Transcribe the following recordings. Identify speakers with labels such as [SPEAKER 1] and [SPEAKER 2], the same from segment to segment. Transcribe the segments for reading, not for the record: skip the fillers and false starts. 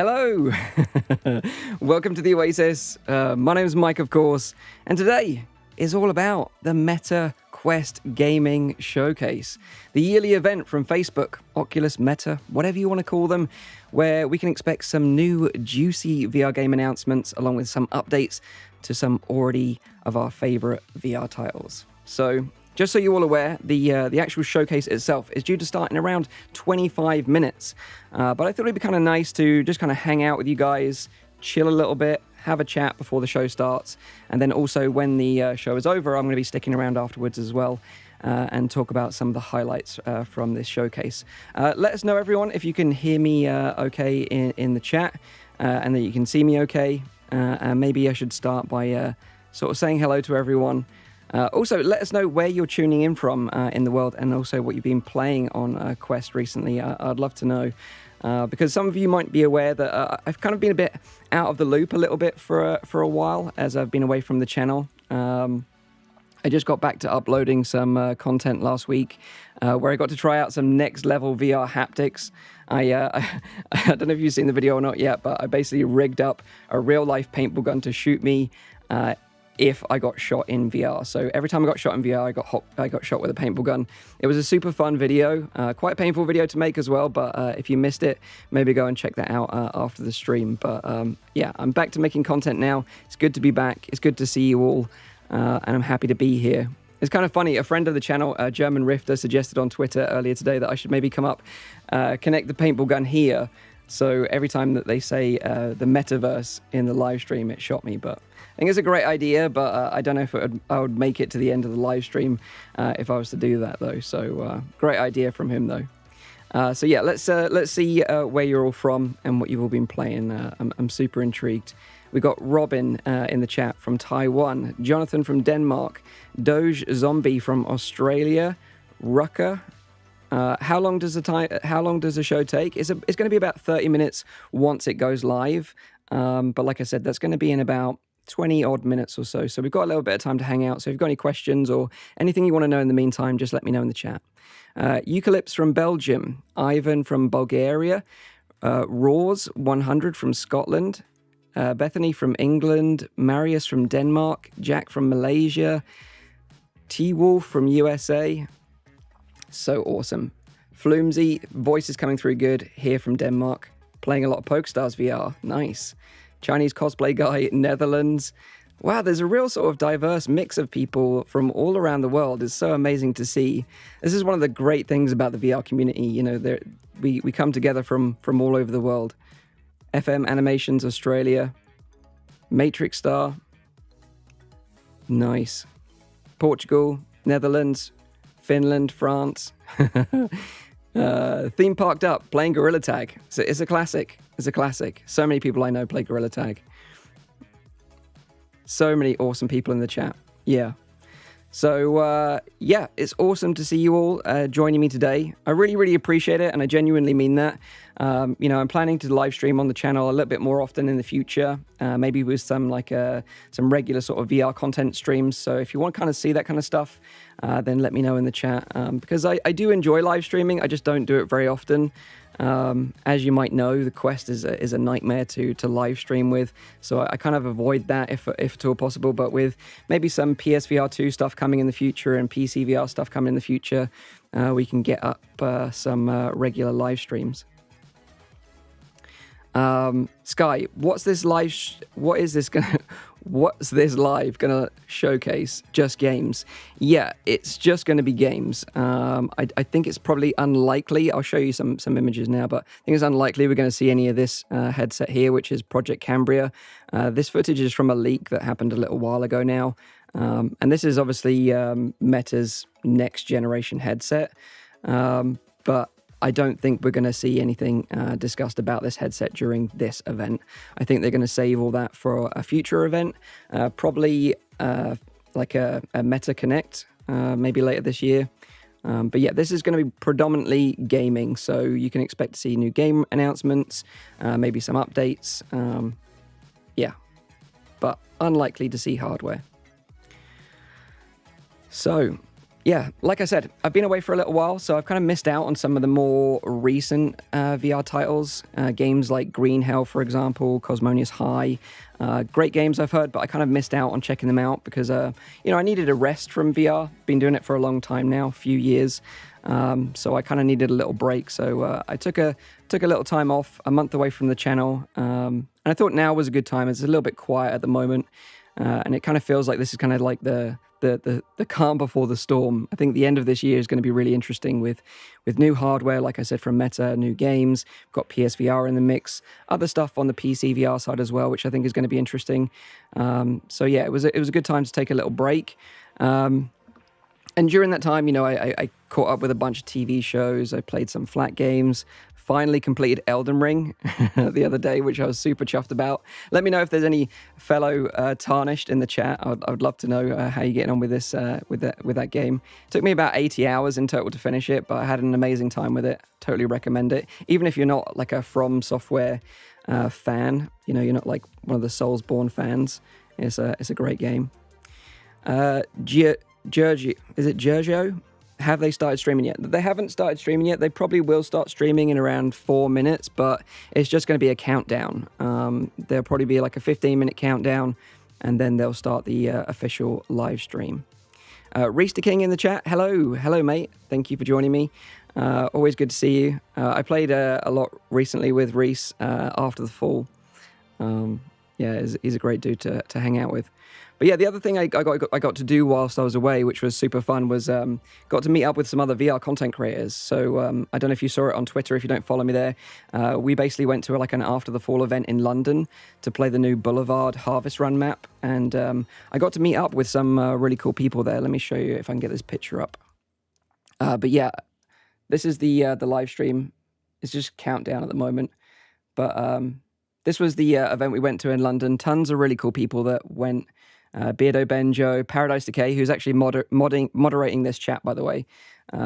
[SPEAKER 1] Hello! Welcome to the Oasis. My name is Mike, of course, and today is all about the Meta Quest Gaming Showcase, the yearly event from Facebook, Oculus, Meta, whatever you want to call them, where we can expect some new juicy VR game announcements along with some updates to some already of our favorite VR titles. So, just so you're all aware, the actual showcase itself is due to start in around 25 minutes. But I thought it'd be kind of nice to just kind of hang out with you guys, chill a little bit, have a chat before the show starts. And then also when the show is over, I'm going to be sticking around afterwards as well and talk about some of the highlights from this showcase. Let us know, everyone, if you can hear me okay in the chat and that you can see me okay. And maybe I should start by sort of saying hello to everyone. Also, let us know where you're tuning in from in the world and also what you've been playing on Quest recently. I'd love to know because some of you might be aware that I've kind of been a bit out of the loop a little bit for a while as I've been away from the channel. I just got back to uploading some content last week where I got to try out some next level VR haptics. I don't know if you've seen the video or not yet, but I basically rigged up a real life paintball gun to shoot me if I got shot in VR. So every time I got shot in VR, I got shot with a paintball gun. It was a super fun video, quite a painful video to make as well, but if you missed it, maybe go and check that out after the stream. But yeah, I'm back to making content now. It's good to be back. It's good to see you all, and I'm happy to be here. It's kind of funny, a friend of the channel, German Rifter, suggested on Twitter earlier today that I should maybe come up, connect the paintball gun here, so every time that they say the metaverse in the live stream, it shot me. But I think it's a great idea, but I don't know if I would make it to the end of the live stream if I was to do that, though. So great idea from him, though. So yeah, let's see where you're all from and what you've all been playing. I'm super intrigued. We got Robin in the chat from Taiwan, Jonathan from Denmark, Doge Zombie from Australia, Rucker. How long does the show take? It's going to be about 30 minutes once it goes live. But like I said, that's going to be in about 20 odd minutes or so. So we've got a little bit of time to hang out. So if you've got any questions or anything you want to know in the meantime, just let me know in the chat. Eucalypts from Belgium, Ivan from Bulgaria, Roars 100 from Scotland, Bethany from England, Marius from Denmark, Jack from Malaysia, T-Wolf from USA. So awesome. Floomsy, voice is coming through good, here from Denmark. Playing a lot of PokeStars VR, nice. Chinese cosplay guy, Netherlands. Wow, there's a real sort of diverse mix of people from all around the world. It's so amazing to see. This is one of the great things about the VR community. You know, we come together from all over the world. FM Animations, Australia. Matrix Star. Nice. Portugal, Netherlands, Finland, France. Theme Parked Up, playing Gorilla Tag. It's a classic. It's a classic. So many people I know play Gorilla Tag. So many awesome people in the chat. Yeah. So, yeah, it's awesome to see you all joining me today. I really, really appreciate it, and I genuinely mean that. You know, I'm planning to live stream on the channel a little bit more often in the future, maybe with some regular sort of VR content streams. So if you want to kind of see that kind of stuff, then let me know in the chat, because I do enjoy live streaming. I just don't do it very often. As you might know, the Quest is a nightmare to live stream with, so I kind of avoid that if at all possible. But with maybe some PSVR 2 stuff coming in the future and PC VR stuff coming in the future, we can get up some regular live streams. Sky, what's this live gonna showcase? Just games? Yeah, it's just going to be games. I think it's probably unlikely. I'll show you some images now, but I think it's unlikely we're going to see any of this headset here, which is Project Cambria. This footage is from a leak that happened a little while ago now, and this is obviously Meta's next generation headset, but I don't think we're going to see anything discussed about this headset during this event. I think they're going to save all that for a future event, probably like a Meta Connect, maybe later this year. But yeah, this is going to be predominantly gaming, so you can expect to see new game announcements, maybe some updates. Yeah, but unlikely to see hardware. So, Yeah, like I said, I've been away for a little while, so I've kind of missed out on some of the more recent VR titles. Games like Green Hell, for example, Cosmonius High. Great games I've heard, but I kind of missed out on checking them out because, I needed a rest from VR. Been doing it for a long time now, a few years. So I kind of needed a little break. So I took a little time off, a month away from the channel. And I thought now was a good time. It's a little bit quiet at the moment. And it kind of feels like this is kind of like the calm before the storm. I think the end of this year is going to be really interesting with new hardware, like I said, from Meta, new games. We've got PSVR in the mix, other stuff on the PC VR side as well, which I think is going to be interesting. So yeah, it was a good time to take a little break. And during that time, I caught up with a bunch of TV shows. I played some flat games. Finally completed Elden Ring the other day, which I was super chuffed about. Let me know if there's any fellow Tarnished in the chat. I would love to know how you're getting on with this with that game. It took me about 80 hours in total to finish it, but I had an amazing time with it. Totally recommend it. Even if you're not like a From Software fan, you're not like one of the Soulsborne fans. It's a great game. Giorgio, is it Giorgio? Have they started streaming yet? They haven't started streaming yet. They probably will start streaming in around 4 minutes, but it's just going to be a countdown. There'll probably be like a 15-minute countdown, and then they'll start the official live stream. Reese the King in the chat. Hello, mate. Thank you for joining me. Always good to see you. I played a lot recently with Reese after the fall. He's a great dude to hang out with. But yeah, the other thing I got to do whilst I was away, which was super fun, was got to meet up with some other VR content creators. So I don't know if you saw it on Twitter, if you don't follow me there. We basically went to like an After the Fall event in London to play the new Boulevard Harvest Run map. And I got to meet up with some really cool people there. Let me show you if I can get this picture up. But yeah, this is the live stream. It's just countdown at the moment. But this was the event we went to in London. Tons of really cool people that went. Beardo Benjo, Paradise Decay, who's actually moderating this chat, by the way.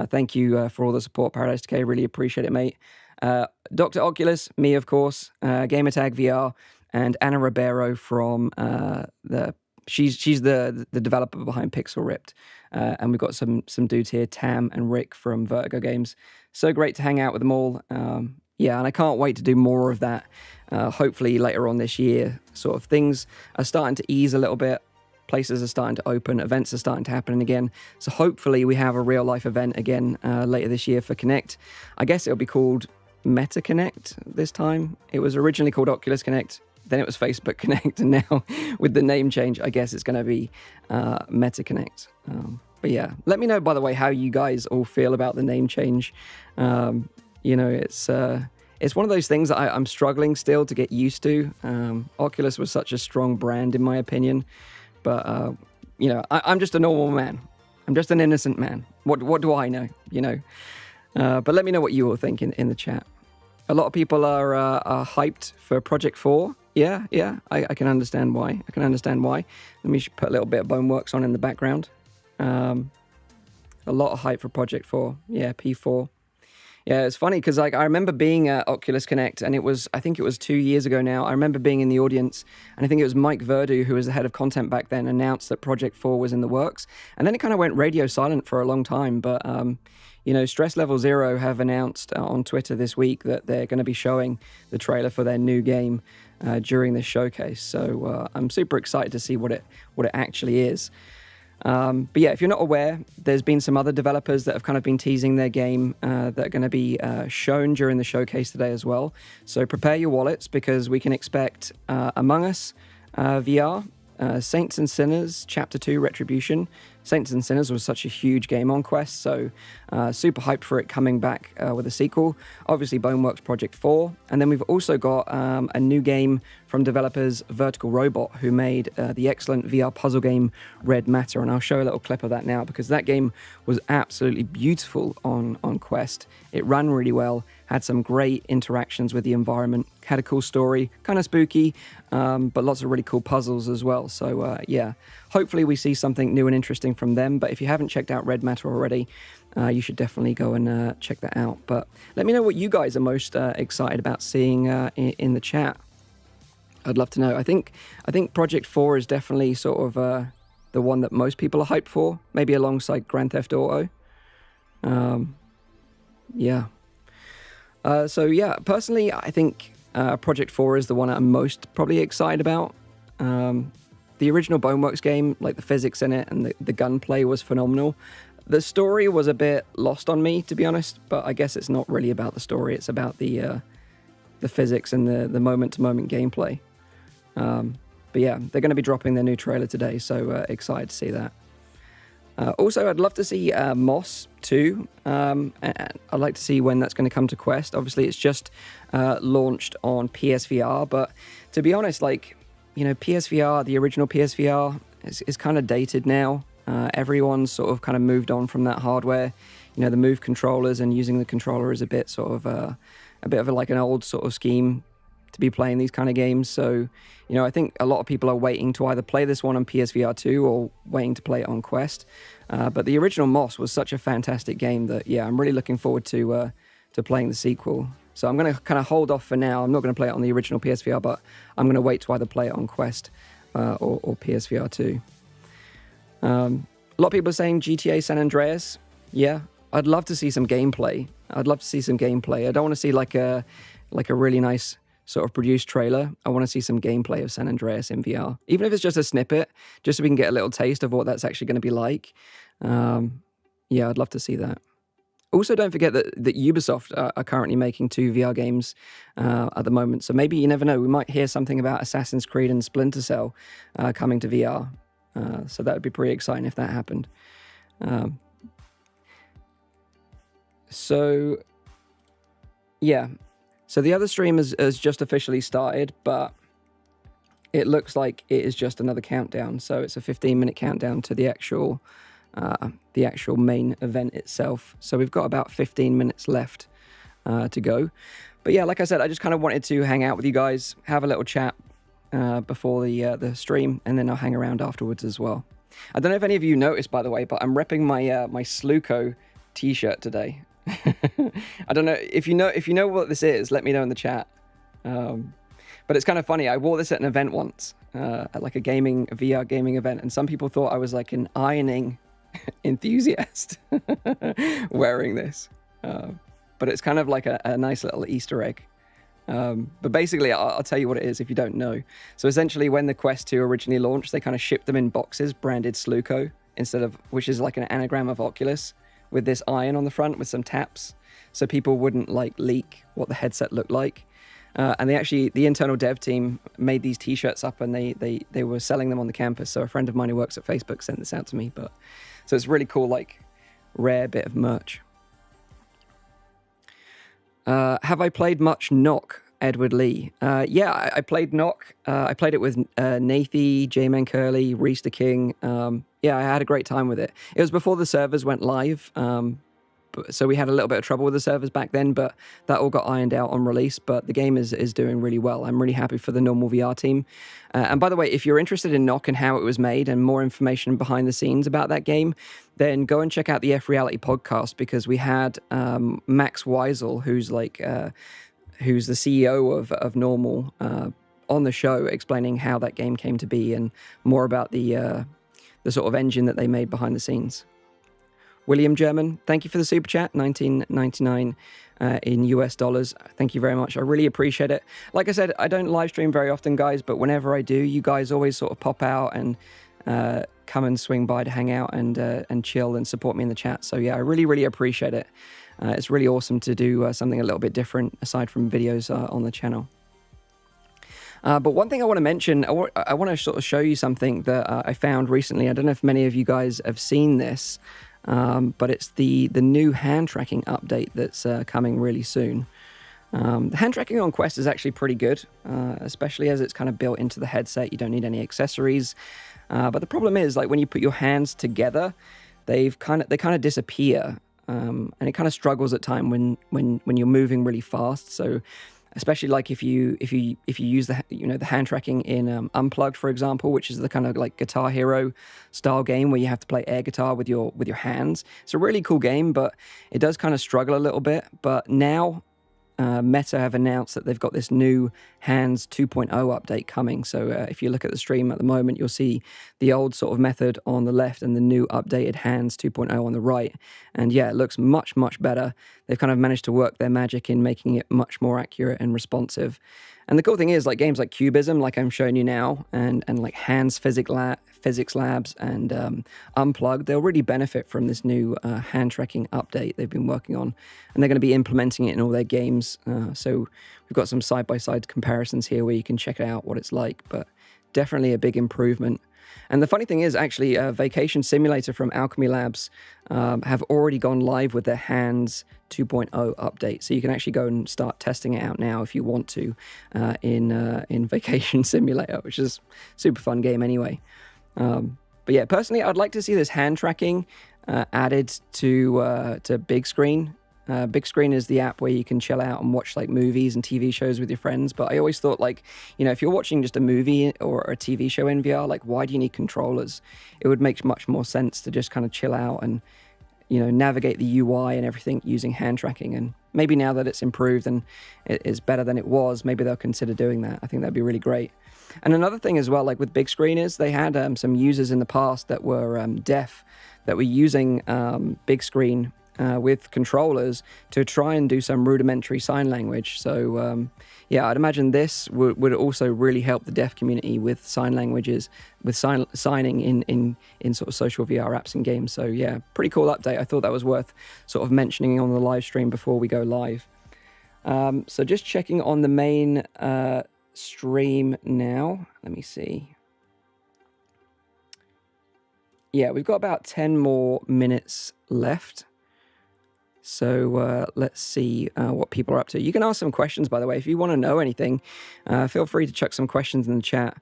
[SPEAKER 1] Thank you for all the support, Paradise Decay. Really appreciate it, mate. Dr. Oculus, me, of course, Gamertag VR, and Anna Ribeiro from she's the developer behind Pixel Ripped. And we've got some dudes here, Tam and Rick from Vertigo Games. So great to hang out with them all. And I can't wait to do more of that. Hopefully later on this year, sort of things are starting to ease a little bit. Places are starting to open, events are starting to happen again. So hopefully we have a real life event again later this year for Connect. I guess it'll be called Meta Connect this time. It was originally called Oculus Connect, then it was Facebook Connect, and now with the name change, I guess it's going to be Meta Connect. But yeah, let me know, by the way, how you guys all feel about the name change. It's one of those things that I'm struggling still to get used to. Oculus was such a strong brand, in my opinion. But, I'm just a normal man. I'm just an innocent man. What do I know, But let me know what you all think in the chat. A lot of people are hyped for Project 4. Yeah, I can understand why. Let me put a little bit of Boneworks on in the background. A lot of hype for Project 4. Yeah, P4. Yeah, it's funny because I remember being at Oculus Connect, and I think it was 2 years ago now. I remember being in the audience, and I think it was Mike Verdu, who was the head of content back then, announced that Project 4 was in the works. And then it kind of went radio silent for a long time. But, Stress Level Zero have announced on Twitter this week that they're going to be showing the trailer for their new game during this showcase. So I'm super excited to see what it actually is. But yeah, if you're not aware, there's been some other developers that have kind of been teasing their game that are going to be shown during the showcase today as well. So prepare your wallets because we can expect Among Us VR, Saints and Sinners Chapter 2 Retribution. Saints and Sinners was such a huge game on Quest, so super hyped for it coming back with a sequel. Obviously, Boneworks Project 4. And then we've also got a new game from developers Vertical Robot, who made the excellent VR puzzle game Red Matter. And I'll show a little clip of that now, because that game was absolutely beautiful on Quest. It ran really well, had some great interactions with the environment, had a cool story, kind of spooky, but lots of really cool puzzles as well. So hopefully we see something new and interesting from them. But if you haven't checked out Red Matter already, you should definitely go and check that out. But let me know what you guys are most excited about seeing in the chat. I'd love to know. I think Project 4 is definitely sort of the one that most people are hyped for, maybe alongside Grand Theft Auto. Yeah. So yeah, personally, I think Project 4 is the one I'm most probably excited about. The original Boneworks game, like the physics in it and the gunplay was phenomenal. The story was a bit lost on me, to be honest, but I guess it's not really about the story. It's about the physics and the moment-to-moment gameplay. But yeah, they're going to be dropping their new trailer today, so excited to see that. Also, I'd love to see Moss 2. And I'd like to see when that's going to come to Quest. Obviously, it's just launched on PSVR, but to be honest, like, you know, PSVR, the original PSVR, is kind of dated now. Everyone's sort of kind of moved on from that hardware. You know, the Move controllers and using the controller is a bit sort of like an old sort of scheme to be playing these kind of games. So, you know, I think a lot of people are waiting to either play this one on PSVR 2 or waiting to play it on Quest. But the original Moss was such a fantastic game that, yeah, I'm really looking forward to playing the sequel. So I'm going to kind of hold off for now. I'm not going to play it on the original PSVR, but I'm going to wait to either play it on Quest or PSVR 2. A lot of people are saying GTA San Andreas. Yeah, I'd love to see some gameplay. I don't want to see like a really nice sort of produced trailer. I want to see some gameplay of San Andreas in VR, even if it's just a snippet, just so we can get a little taste of what that's actually going to be like. Yeah, I'd love to see that. Also, don't forget that Ubisoft are currently making 2 VR games at the moment, so maybe, you never know, we might hear something about Assassin's Creed and Splinter Cell coming to VR. So that would be pretty exciting if that happened. So, yeah. So the other stream has just officially started, but it looks like it is just another countdown. So it's a 15-minute countdown to the actual main event itself. So we've got about 15 minutes left to go. But yeah, like I said, I just kind of wanted to hang out with you guys, have a little chat before the stream, and then I'll hang around afterwards as well. I don't know if any of you noticed, by the way, but I'm repping my Sluco t-shirt today. I don't know if you know what this is. Let me know in the chat. But it's kind of funny. I wore this at an event once, at like a VR gaming event, and some people thought I was like an ironing enthusiast wearing this. But it's kind of like a nice little Easter egg. But basically, I'll tell you what it is if you don't know. So essentially, when the Quest 2 originally launched, they kind of shipped them in boxes branded Sluco, which is like an anagram of Oculus, with this iron on the front with some taps, so people wouldn't like leak what the headset looked like. And the internal dev team made these t-shirts up, and they were selling them on the campus. So a friend of mine who works at Facebook sent this out to me. So it's really cool, like rare bit of merch. Have I played much Knock? Edward Lee. Yeah, I played Knock. I played it with Nathy, J-Man Curly, Reese the King. Yeah, I had a great time with it. It was before the servers went live, so we had a little bit of trouble with the servers back then, but that all got ironed out on release. But the game is doing really well. I'm really happy for the normal VR team. And by the way, if you're interested in Knock and how it was made and more information behind the scenes about that game, then go and check out the F Reality podcast, because we had Max Weisel, who's the CEO of Normal, on the show, explaining how that game came to be and more about the sort of engine that they made behind the scenes. William German, thank you for the super chat, $19.99 in US dollars. Thank you very much. I really appreciate it. Like I said, I don't live stream very often, guys, but whenever I do, you guys always sort of pop out and come and swing by to hang out and chill and support me in the chat. So yeah, I really, really appreciate it. It's really awesome to do something a little bit different aside from videos on the channel. But one thing I want to mention, I want to sort of show you something that I found recently. I don't know if many of you guys have seen this, but it's the new hand tracking update that's coming really soon. The hand tracking on Quest is actually pretty good, especially as it's kind of built into the headset. You don't need any accessories. But the problem is, like, when you put your hands together, they kind of disappear. And it kind of struggles at time when you're moving really fast. So especially like if you use the hand tracking in Unplugged, for example, which is the kind of like Guitar Hero style game where you have to play air guitar with your hands. It's a really cool game, but it does kind of struggle a little bit. But now Meta have announced that they've got this new Hands 2.0 update coming. So if you look at the stream at the moment, you'll see the old sort of method on the left and the new updated Hands 2.0 on the right. And yeah, it looks much, much better. They've kind of managed to work their magic in making it much more accurate and responsive. And the cool thing is, like games like Cubism, like I'm showing you now, and like Hands Physics Labs and Unplugged, they'll really benefit from this new hand tracking update they've been working on. And they're going to be implementing it in all their games. So we've got some side-by-side comparisons here where you can check out what it's like, but definitely a big improvement. And the funny thing is, actually, Vacation Simulator from Alchemy Labs have already gone live with their Hands 2.0 update. So you can actually go and start testing it out now if you want to in Vacation Simulator, which is a super fun game anyway. But yeah, personally, I'd like to see this hand tracking added to Big Screen. Big Screen is the app where you can chill out and watch like movies and TV shows with your friends. But I always thought, like, you know, if you're watching just a movie or a TV show in VR, like, why do you need controllers? It would make much more sense to just kind of chill out and, you know, navigate the UI and everything using hand tracking. And maybe now that it's improved and it is better than it was, maybe they'll consider doing that. I think that'd be really great. And another thing as well, like with Big Screen, is they had some users in the past that were deaf that were using Big Screen with controllers to try and do some rudimentary sign language. So yeah, I'd imagine this would also really help the deaf community with sign languages, with signing in sort of social VR apps and games. So yeah, pretty cool update. I thought that was worth sort of mentioning on the live stream before we go live. So just checking on the main stream now. Let me see. Yeah, we've got about 10 more minutes left. So let's see what people are up to. You can ask some questions, by the way. If you want to know anything, feel free to chuck some questions in the chat.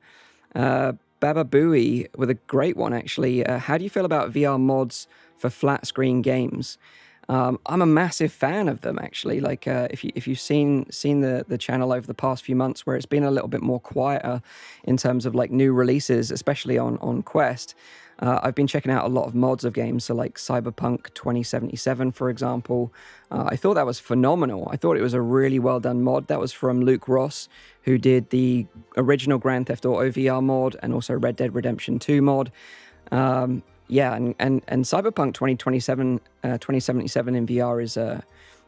[SPEAKER 1] Baba Booey with a great one, actually. How do you feel about VR mods for flat screen games? I'm a massive fan of them, actually. Like if you've seen the channel over the past few months, where it's been a little bit more quieter in terms of like new releases, especially on Quest. I've been checking out a lot of mods of games, so like Cyberpunk 2077, for example. I thought that was phenomenal. I thought it was a really well done mod. That was from Luke Ross, who did the original Grand Theft Auto VR mod and also Red Dead Redemption 2 mod. Yeah, and Cyberpunk 2077 in VR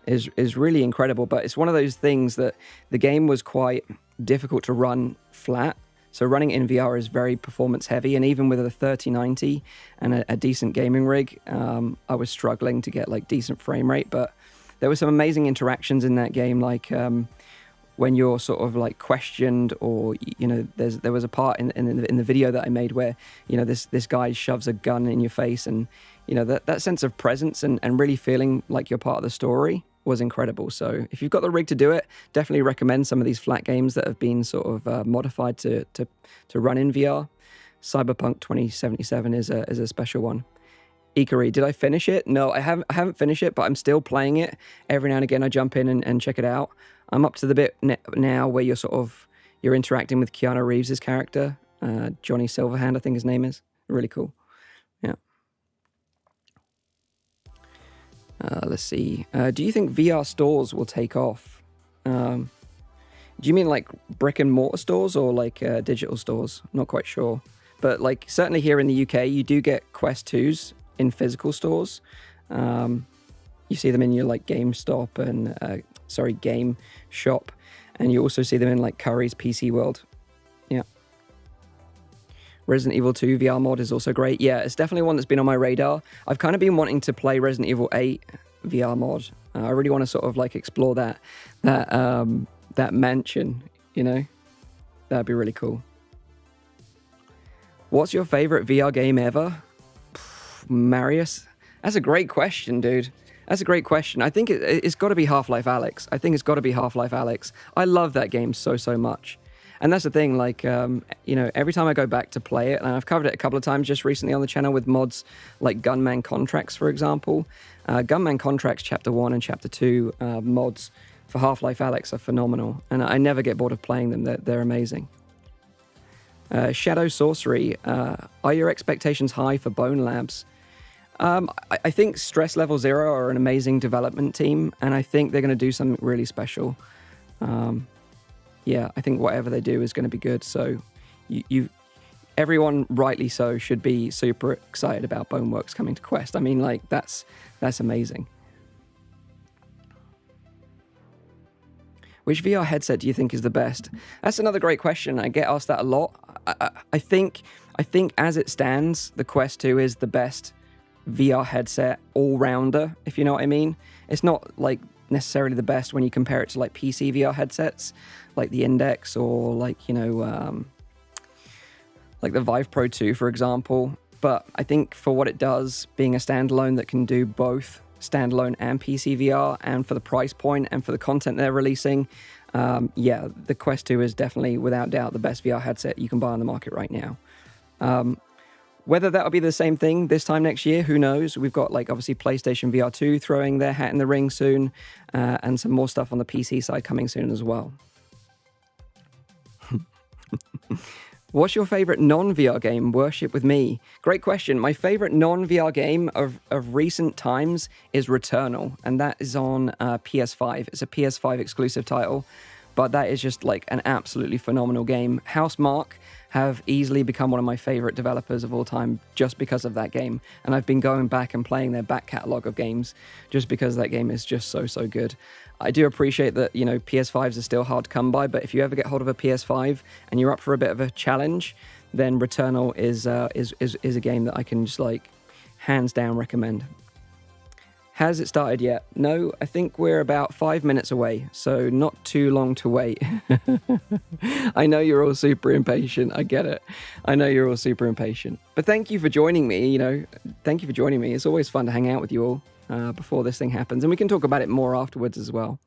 [SPEAKER 1] is really incredible, but it's one of those things that the game was quite difficult to run flat. So running in VR is very performance heavy, and even with a 3090 and a decent gaming rig, I was struggling to get like decent frame rate. But there were some amazing interactions in that game, like when you're sort of like questioned, or you know, there was a part in the video that I made where, you know, this guy shoves a gun in your face, and you know, that sense of presence and really feeling like you're part of the story was incredible. So if you've got the rig to do it, definitely recommend some of these flat games that have been sort of modified to run in VR. Cyberpunk 2077 is a special one. Ikari, did I finish it? No, I haven't finished it, but I'm still playing it. Every now and again I jump in and check it out. I'm up to the bit now where you're interacting with Keanu Reeves' character, Johnny Silverhand, I think his name is. Really cool. Yeah. Let's see. Do you think VR stores will take off? Do you mean like brick and mortar stores or like digital stores? Not quite sure. But like certainly here in the UK, you do get Quest 2s in physical stores. You see them in your like GameStop and Game Shop, and you also see them in like Curry's PC World. Yeah. Resident Evil 2 VR mod is also great. Yeah, it's definitely one that's been on my radar. I've kind of been wanting to play Resident Evil 8 VR mod. I really want to sort of like explore that mansion, you know? That'd be really cool. What's your favorite VR game ever? Marius? That's a great question, dude. That's a great question. I think it's got to be Half-Life Alyx. I love that game so much. And that's the thing, like, you know, every time I go back to play it, and I've covered it a couple of times just recently on the channel with mods like Gunman Contracts, for example. Gunman Contracts Chapter 1 and Chapter 2 mods for Half-Life Alyx are phenomenal. And I never get bored of playing them. They're amazing. Shadow Sorcery, are your expectations high for Bone Labs? I think Stress Level Zero are an amazing development team, and I think they're going to do something really special. Yeah, I think whatever they do is going to be good. So everyone, rightly so, should be super excited about Boneworks coming to Quest. I mean, like, that's amazing. Which VR headset do you think is the best? That's another great question. I get asked that a lot. I think as it stands, the Quest 2 is the best VR headset all-rounder, if you know what I mean. It's not like necessarily the best when you compare it to like PC VR headsets, like the Index or like, you know, like the Vive Pro 2, for example. But I think for what it does, being a standalone that can do both standalone and PC VR, and for the price point and for the content they're releasing, yeah, the Quest 2 is definitely, without doubt, the best VR headset you can buy on the market right now. Whether that'll be the same thing this time next year, who knows? We've got, like, obviously PlayStation VR 2 throwing their hat in the ring soon, and some more stuff on the PC side coming soon as well. What's your favorite non-VR game? Worship with me. Great question. My favorite non-VR game of recent times is Returnal, and that is on PS5. It's a PS5 exclusive title, but that is just like an absolutely phenomenal game. Housemarque have easily become one of my favorite developers of all time just because of that game, and I've been going back and playing their back catalog of games just because that game is just so good. I do appreciate that, you know, PS5s are still hard to come by, but if you ever get hold of a PS5 and you're up for a bit of a challenge, then Returnal is a game that I can just, like, hands down recommend. Has it started yet? No, I think we're about 5 minutes away, so not too long to wait. I know you're all super impatient. I get it. I know you're all super impatient. But thank you for joining me, you know. Thank you for joining me. It's always fun to hang out with you all before this thing happens, and we can talk about it more afterwards as well.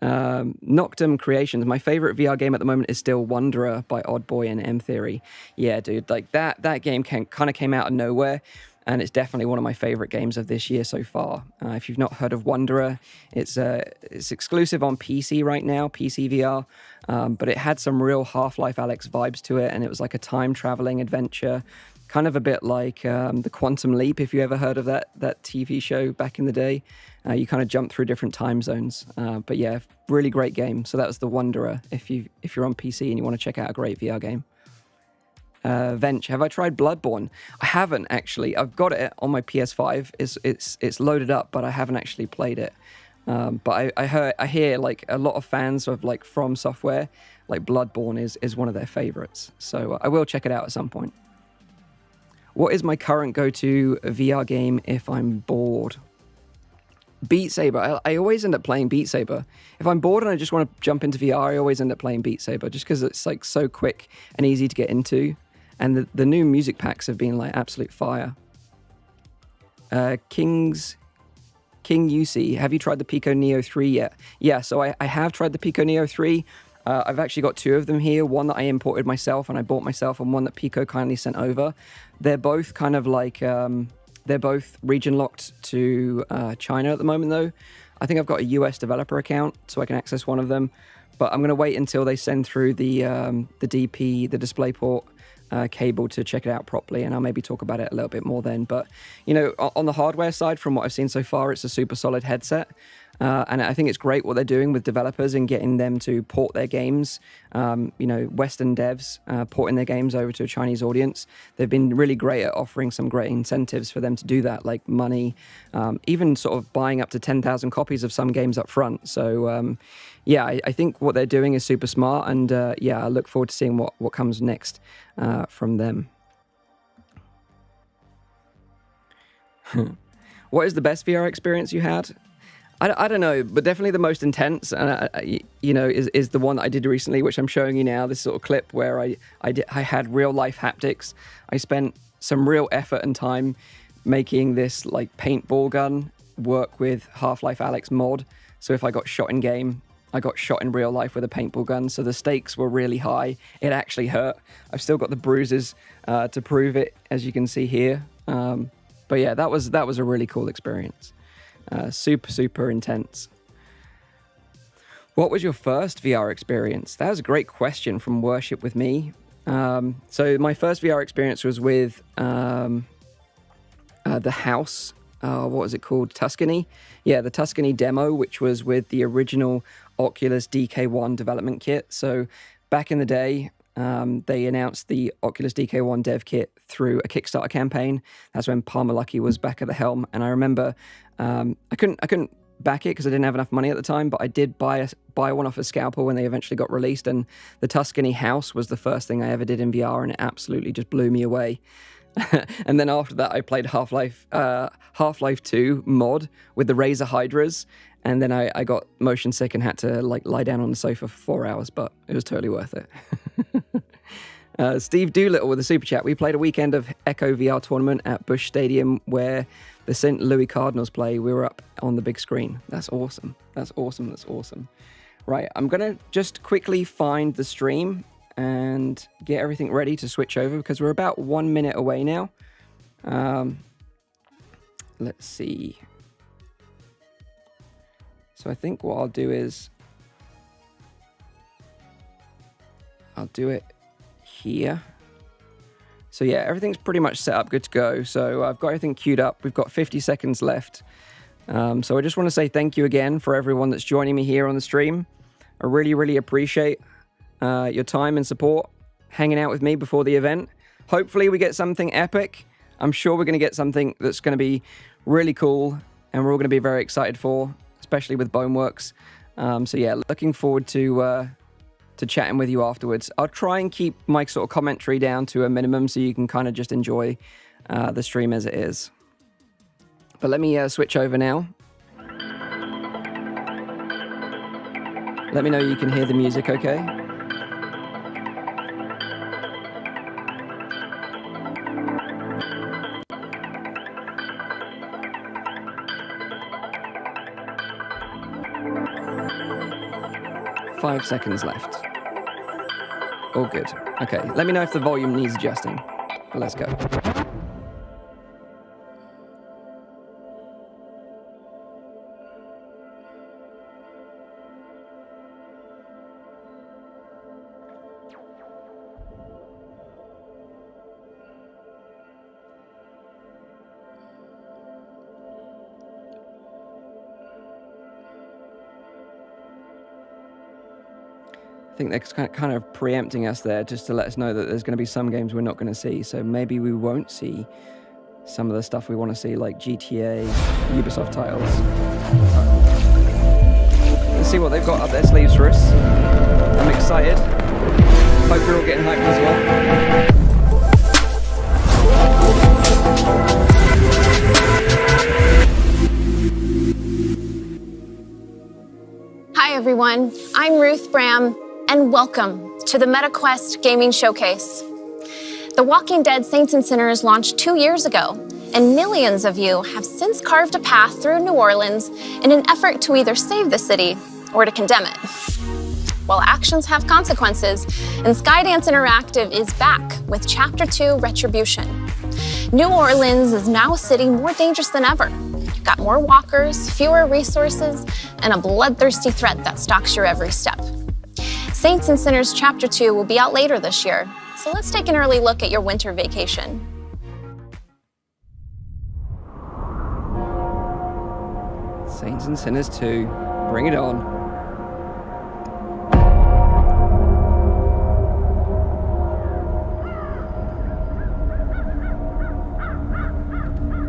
[SPEAKER 1] Noctum Creations. My favorite VR game at the moment is still Wanderer by Oddboy and M Theory. Yeah, dude, like that game kind of came out of nowhere, and it's definitely one of my favorite games of this year so far. If you've not heard of Wanderer, it's exclusive on PC right now, PC VR, but it had some real Half-Life Alyx vibes to it, and it was like a time-traveling adventure, kind of a bit like the Quantum Leap, if you ever heard of that TV show back in the day. You kind of jump through different time zones. But yeah, really great game. So that was the Wanderer, if you're on PC and you want to check out a great VR game. Venture, have I tried Bloodborne? I haven't, actually. I've got it on my PS5. It's loaded up, but I haven't actually played it. But I hear like a lot of fans of like From Software, like Bloodborne is one of their favorites. So I will check it out at some point. What is my current go-to VR game if I'm bored? Beat Saber. I always end up playing Beat Saber. If I'm bored and I just want to jump into VR, I always end up playing Beat Saber just because it's like so quick and easy to get into. And the new music packs have been like absolute fire. King UC, have you tried the Pico Neo 3 yet? Yeah, so I have tried the Pico Neo 3. I've actually got two of them here, one that I imported myself and I bought myself, and one that Pico kindly sent over. They're both kind of like, they're both region locked to China at the moment though. I think I've got a US developer account so I can access one of them, but I'm going to wait until they send through the DP, the DisplayPort cable to check it out properly, and I'll maybe talk about it a little bit more then. But, you know, on the hardware side, from what I've seen so far, it's a super solid headset. And I think it's great what they're doing with developers and getting them to port their games, you know, Western devs porting their games over to a Chinese audience. They've been really great at offering some great incentives for them to do that, like money, even sort of buying up to 10,000 copies of some games up front. So, yeah, I think what they're doing is super smart, and yeah, I look forward to seeing what comes next from them. What is the best VR experience you had? I don't know, but definitely the most intense, you know, is the one that I did recently, which I'm showing you now. This sort of clip where I had real life haptics. I spent some real effort and time making this like paintball gun work with Half-Life Alyx mod. So if I got shot in game, I got shot in real life with a paintball gun. So the stakes were really high. It actually hurt. I've still got the bruises to prove it, as you can see here. But yeah, that was a really cool experience. Super intense. What was your first VR experience? That was a great question from Worship with Me. So my first VR experience was with the house. What was it called? Tuscany? Yeah, the Tuscany demo, which was with the original Oculus DK1 development kit. So back in the day, they announced the Oculus DK1 dev kit through a Kickstarter campaign. That's when Palmer Luckey was back at the helm. And I remember I couldn't back it because I didn't have enough money at the time, but I did buy one off a scalper when they eventually got released. And the Tuscany house was the first thing I ever did in VR, and it absolutely just blew me away. And then after that, I played Half-Life 2 mod with the Razor Hydras, and then I got motion sick and had to lie down on the sofa for 4 hours, but it was totally worth it. Steve Doolittle with a super chat. We played a weekend of Echo VR tournament at Busch Stadium where the St. Louis Cardinals play. We were up on the big screen. That's awesome. That's awesome. That's awesome. Right, I'm going to just quickly find the stream and get everything ready to switch over because we're about 1 minute away now. Let's see. So I think what I'll do is I'll do it here. So yeah, everything's pretty much set up, good to go. So I've got everything queued up. We've got 50 seconds left. So I just want to say thank you again for everyone that's joining me here on the stream. I really, really appreciate your time and support, hanging out with me before the event. Hopefully we get something epic. I'm sure we're going to get something that's going to be really cool and we're all going to be very excited for, especially with Boneworks. So yeah, looking forward to chatting with you afterwards. I'll try and keep my sort of commentary down to a minimum so you can kind of just enjoy the stream as it is. But let me switch over now. Let me know you can hear the music okay. Five seconds left. All good. Okay, let me know if the volume needs adjusting. Let's go. I think they're kind of preempting us there just to let us know that there's going to be some games we're not going to see. So maybe we won't see some of the stuff we want to see, like GTA, Ubisoft titles. Let's see what they've got up their sleeves for us. I'm excited. Hope you're all getting hyped as well.
[SPEAKER 2] Hi everyone, I'm Ruth Bram, and welcome to the MetaQuest Gaming Showcase. The Walking Dead Saints and Sinners launched 2 years ago, and millions of you have since carved a path through New Orleans in an effort to either save the city or to condemn it. Well, actions have consequences, and Skydance Interactive is back with Chapter 2 Retribution. New Orleans is now a city more dangerous than ever. You've got more walkers, fewer resources, and a bloodthirsty threat that stalks your every step. Saints and Sinners Chapter 2 will be out later this year, so let's take an early look at your winter vacation.
[SPEAKER 1] Saints and Sinners 2, bring it on.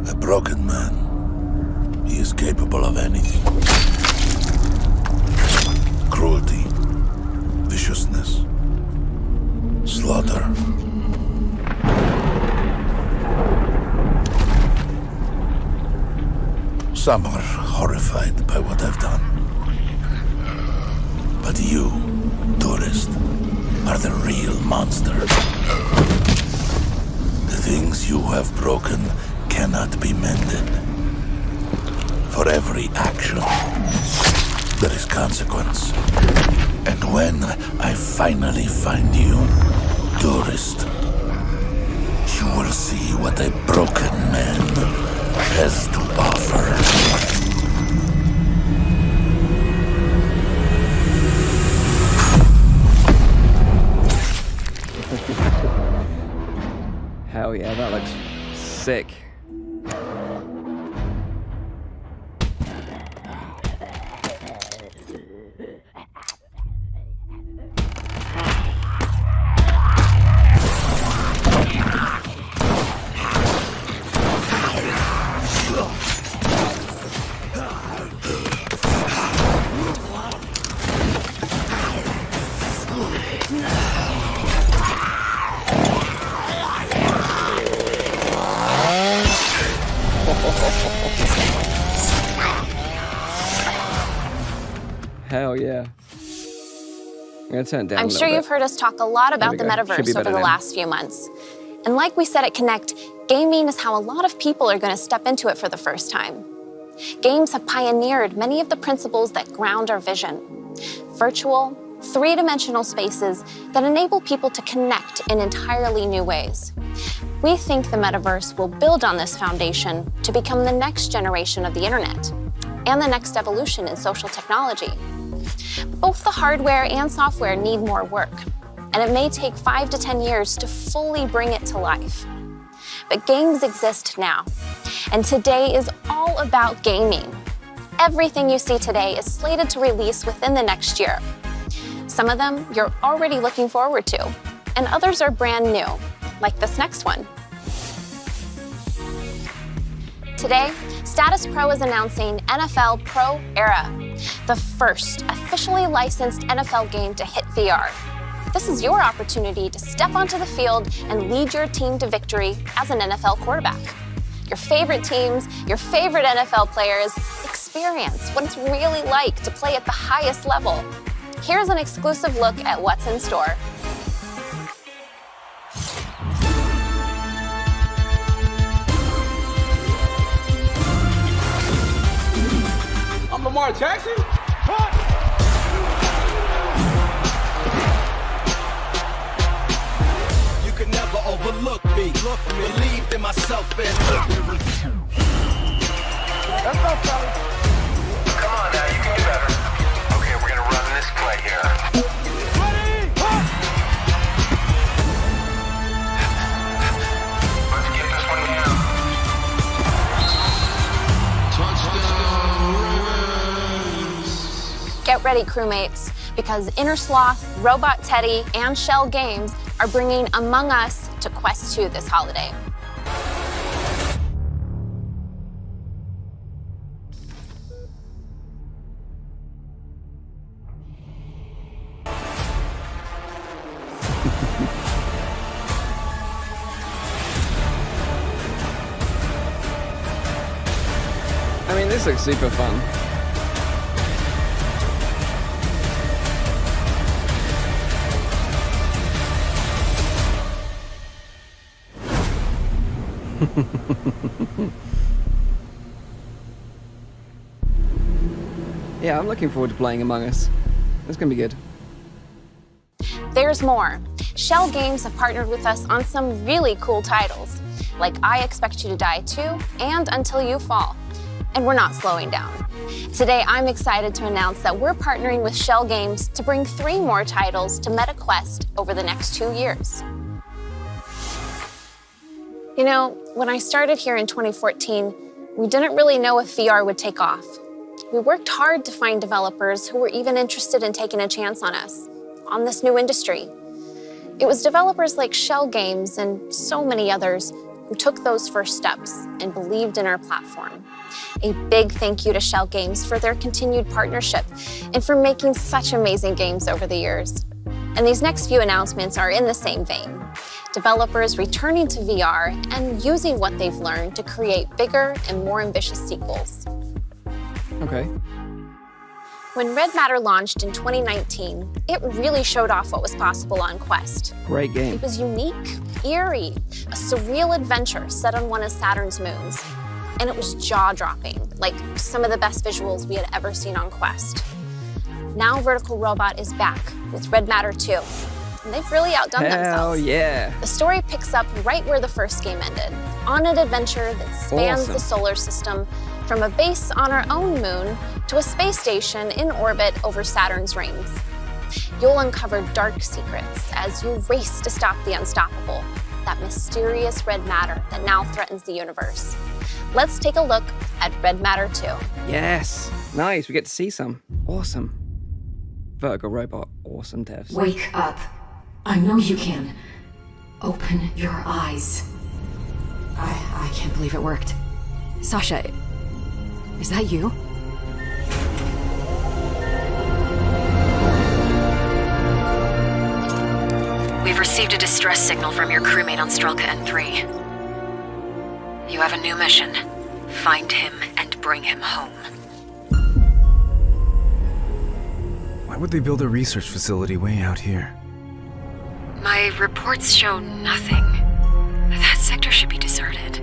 [SPEAKER 3] A broken man. He is capable of anything. Cruelty, viciousness, slaughter. Some are horrified by what I've done. But you, tourist, are the real monster. The things you have broken cannot be mended. For every action, there is consequence. And when I finally find you, tourist, you will see what a broken man has to offer.
[SPEAKER 1] Hell yeah, that looks sick. Hell yeah. I'm going to turn it down
[SPEAKER 2] I'm sure you've heard us talk a lot about the metaverse over the last few months. And like we said at Connect, gaming is how a lot of people are going to step into it for the first time. Games have pioneered many of the principles that ground our vision. Virtual, three-dimensional spaces that enable people to connect in entirely new ways. We think the metaverse will build on this foundation to become the next generation of the internet and the next evolution in social technology. Both the hardware and software need more work, and it may take 5 to 10 years to fully bring it to life. But games exist now, and today is all about gaming. Everything you see today is slated to release within the next year. Some of them you're already looking forward to, and others are brand new, like this next one. Today, Status Pro is announcing NFL Pro Era, the first officially licensed NFL game to hit VR. This is your opportunity to step onto the field and lead your team to victory as an NFL quarterback. Your favorite teams, your favorite NFL players, experience what it's really like to play at the highest level. Here's an exclusive look at what's in store.
[SPEAKER 4] I'm Lamar Jackson? You could never overlook me. Believed in myself and let's go, fellas.
[SPEAKER 5] Come on now, you can do better. Okay, we're gonna run this play here.
[SPEAKER 4] Ready?
[SPEAKER 5] Let's get this one down.
[SPEAKER 2] Get ready, crewmates, because Inner Sloth, Robot Teddy, and Shell Games are bringing Among Us to Quest 2 this holiday.
[SPEAKER 1] I mean, this looks super fun. Yeah, I'm looking forward to playing Among Us. It's gonna be good.
[SPEAKER 2] There's more. Shell Games have partnered with us on some really cool titles, like I Expect You to Die 2 and Until You Fall. And we're not slowing down. Today, I'm excited to announce that we're partnering with Shell Games to bring 3 more titles to MetaQuest over the next 2 years. You know, when I started here in 2014, we didn't really know if VR would take off. We worked hard to find developers who were even interested in taking a chance on us, on this new industry. It was developers like Shell Games and so many others who took those first steps and believed in our platform. A big thank you to Shell Games for their continued partnership and for making such amazing games over the years. And these next few announcements are in the same vein. Developers returning to VR and using what they've learned to create bigger and more ambitious sequels.
[SPEAKER 1] Okay.
[SPEAKER 2] When Red Matter launched in 2019, it really showed off what was possible on Quest.
[SPEAKER 1] Great game.
[SPEAKER 2] It was unique, eerie, a surreal adventure set on one of Saturn's moons. And it was jaw-dropping, like some of the best visuals we had ever seen on Quest. Now Vertical Robot is back with Red Matter 2, and they've really outdone themselves.
[SPEAKER 1] Hell yeah.
[SPEAKER 2] The story picks up right where the first game ended, on an adventure that spans the solar system from a base on our own moon to a space station in orbit over Saturn's rings. You'll uncover dark secrets as you race to stop the unstoppable, that mysterious red matter that now threatens the universe. Let's take a look at Red Matter 2.
[SPEAKER 1] Yes. Nice. We get to see some. Awesome. Vertical Robot. Awesome devs.
[SPEAKER 6] Wake up. I know you can. Open your eyes. I can't believe it worked. Sasha, is that you? We've received a distress signal from your crewmate on Strelka N3. You have a new mission. Find him and bring him home.
[SPEAKER 7] Why would they build a research facility way out here?
[SPEAKER 6] My reports show nothing. That sector should be deserted.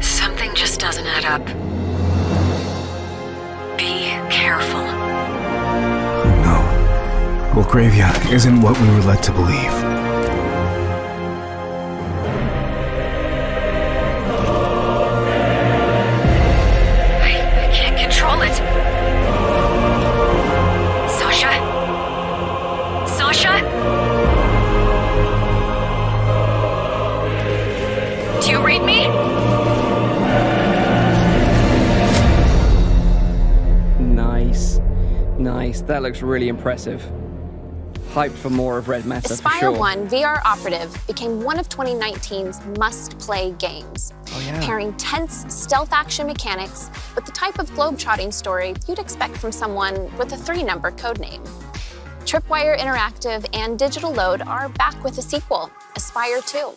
[SPEAKER 6] Something just doesn't add up. Be careful.
[SPEAKER 7] No. Belgravia isn't what we were led to believe.
[SPEAKER 6] I can't control it. Sasha? Sasha? Do you read me?
[SPEAKER 1] Nice. That looks really impressive. Hyped for more of Red Matter, for
[SPEAKER 2] Aspire
[SPEAKER 1] sure.
[SPEAKER 2] 1 VR Operative became one of 2019's must-play games, pairing tense stealth action mechanics with the type of globe-trotting story you'd expect from someone with a 3-number codename. Tripwire Interactive and Digital Load are back with a sequel, Aspire 2.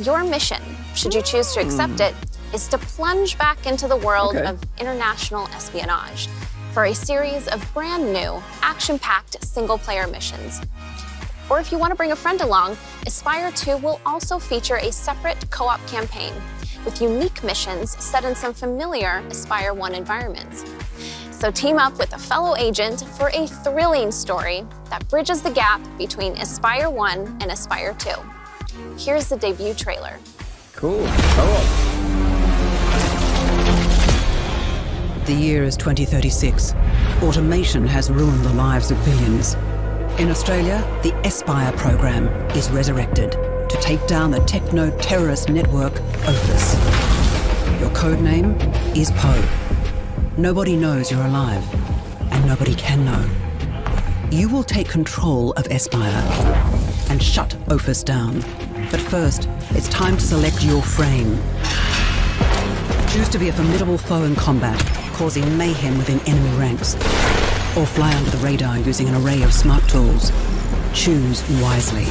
[SPEAKER 2] Your mission, should you choose to accept it, is to plunge back into the world of international espionage for a series of brand new, action-packed single-player missions. Or if you want to bring a friend along, Aspire 2 will also feature a separate co-op campaign with unique missions set in some familiar Aspire 1 environments. So team up with a fellow agent for a thrilling story that bridges the gap between Aspire 1 and Aspire 2. Here's the debut trailer.
[SPEAKER 1] Cool. Co-op.
[SPEAKER 8] The year is 2036. Automation has ruined the lives of billions. In Australia, the Aspire program is resurrected to take down the techno-terrorist network Opus. Your codename is Poe. Nobody knows you're alive, and nobody can know. You will take control of Aspire and shut Opus down. But first, it's time to select your frame. Choose to be a formidable foe in combat, causing mayhem within enemy ranks, or fly under the radar using an array of smart tools. Choose wisely.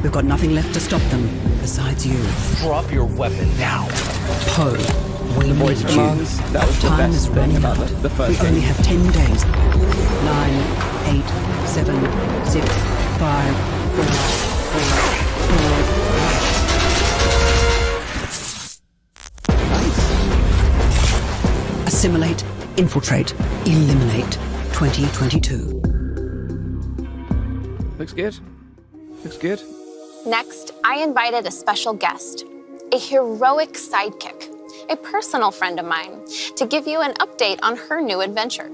[SPEAKER 8] We've got nothing left to stop them besides you.
[SPEAKER 9] Drop your weapon now.
[SPEAKER 8] Poe, we
[SPEAKER 1] voice
[SPEAKER 8] need you.
[SPEAKER 1] commands, that was the
[SPEAKER 8] Time
[SPEAKER 1] best
[SPEAKER 8] is
[SPEAKER 1] thing
[SPEAKER 8] running
[SPEAKER 1] about
[SPEAKER 8] out.
[SPEAKER 1] the first
[SPEAKER 8] We
[SPEAKER 1] game.
[SPEAKER 8] only have 10 days. 9, 8, 7, 6, 5, 4, 3, 2, Assimilate, infiltrate, eliminate. 2022.
[SPEAKER 1] Looks good. Looks good.
[SPEAKER 2] Next, I invited a special guest, a heroic sidekick, a personal friend of mine, to give you an update on her new adventure.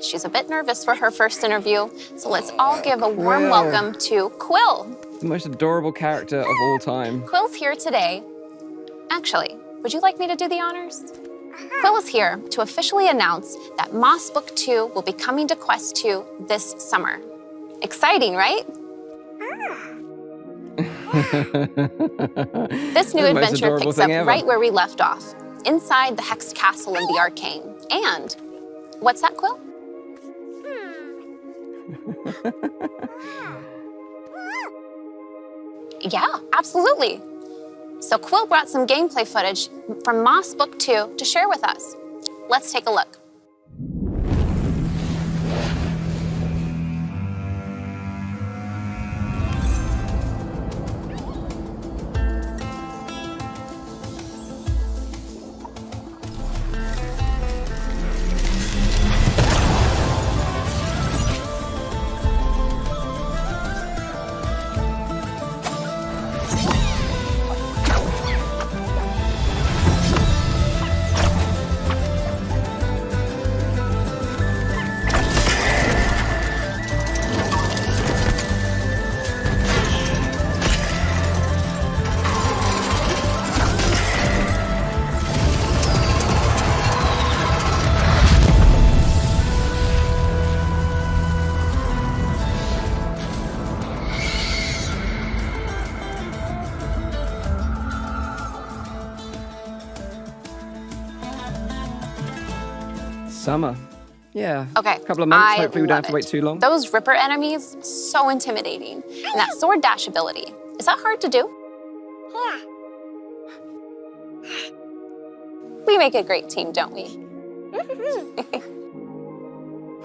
[SPEAKER 2] She's a bit nervous for her first interview, so let's all give a warm welcome to Quill.
[SPEAKER 1] The most adorable character of all time.
[SPEAKER 2] Quill's here today. Actually, would you like me to do the honors? Quill is here to officially announce that Moss Book 2 will be coming to Quest 2 this summer. Exciting, right? This new adventure picks up right where we left off, inside the Hexed Castle of the Arcane. And, what's that, Quill? Yeah, absolutely. So Quill brought some gameplay footage from Moss Book 2 to share with us. Let's take a look.
[SPEAKER 1] Summer. Yeah.
[SPEAKER 2] Okay.
[SPEAKER 1] A couple of months.
[SPEAKER 2] I
[SPEAKER 1] Hopefully we don't have
[SPEAKER 2] love
[SPEAKER 1] to wait
[SPEAKER 2] it.
[SPEAKER 1] too long.
[SPEAKER 2] Those Ripper enemies, so intimidating. And that sword dash ability, is that hard to do? Yeah. We make a great team, don't we?